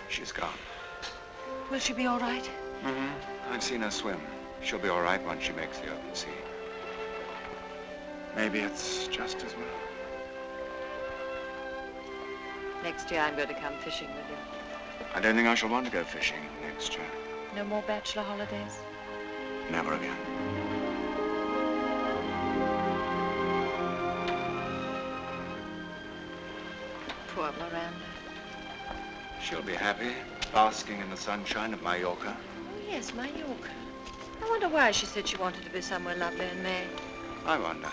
She's gone. Will she be all right? Mm-hmm. I've seen her swim. She'll be all right once she makes the open sea. Maybe it's just as well. Next year I'm going to come fishing with you. I don't think I shall want to go fishing next year. No more bachelor holidays? Never again. Poor Miranda. She'll be happy, basking in the sunshine of Mallorca. Oh, yes, Mallorca. I wonder why she said she wanted to be somewhere lovely in May. I wonder.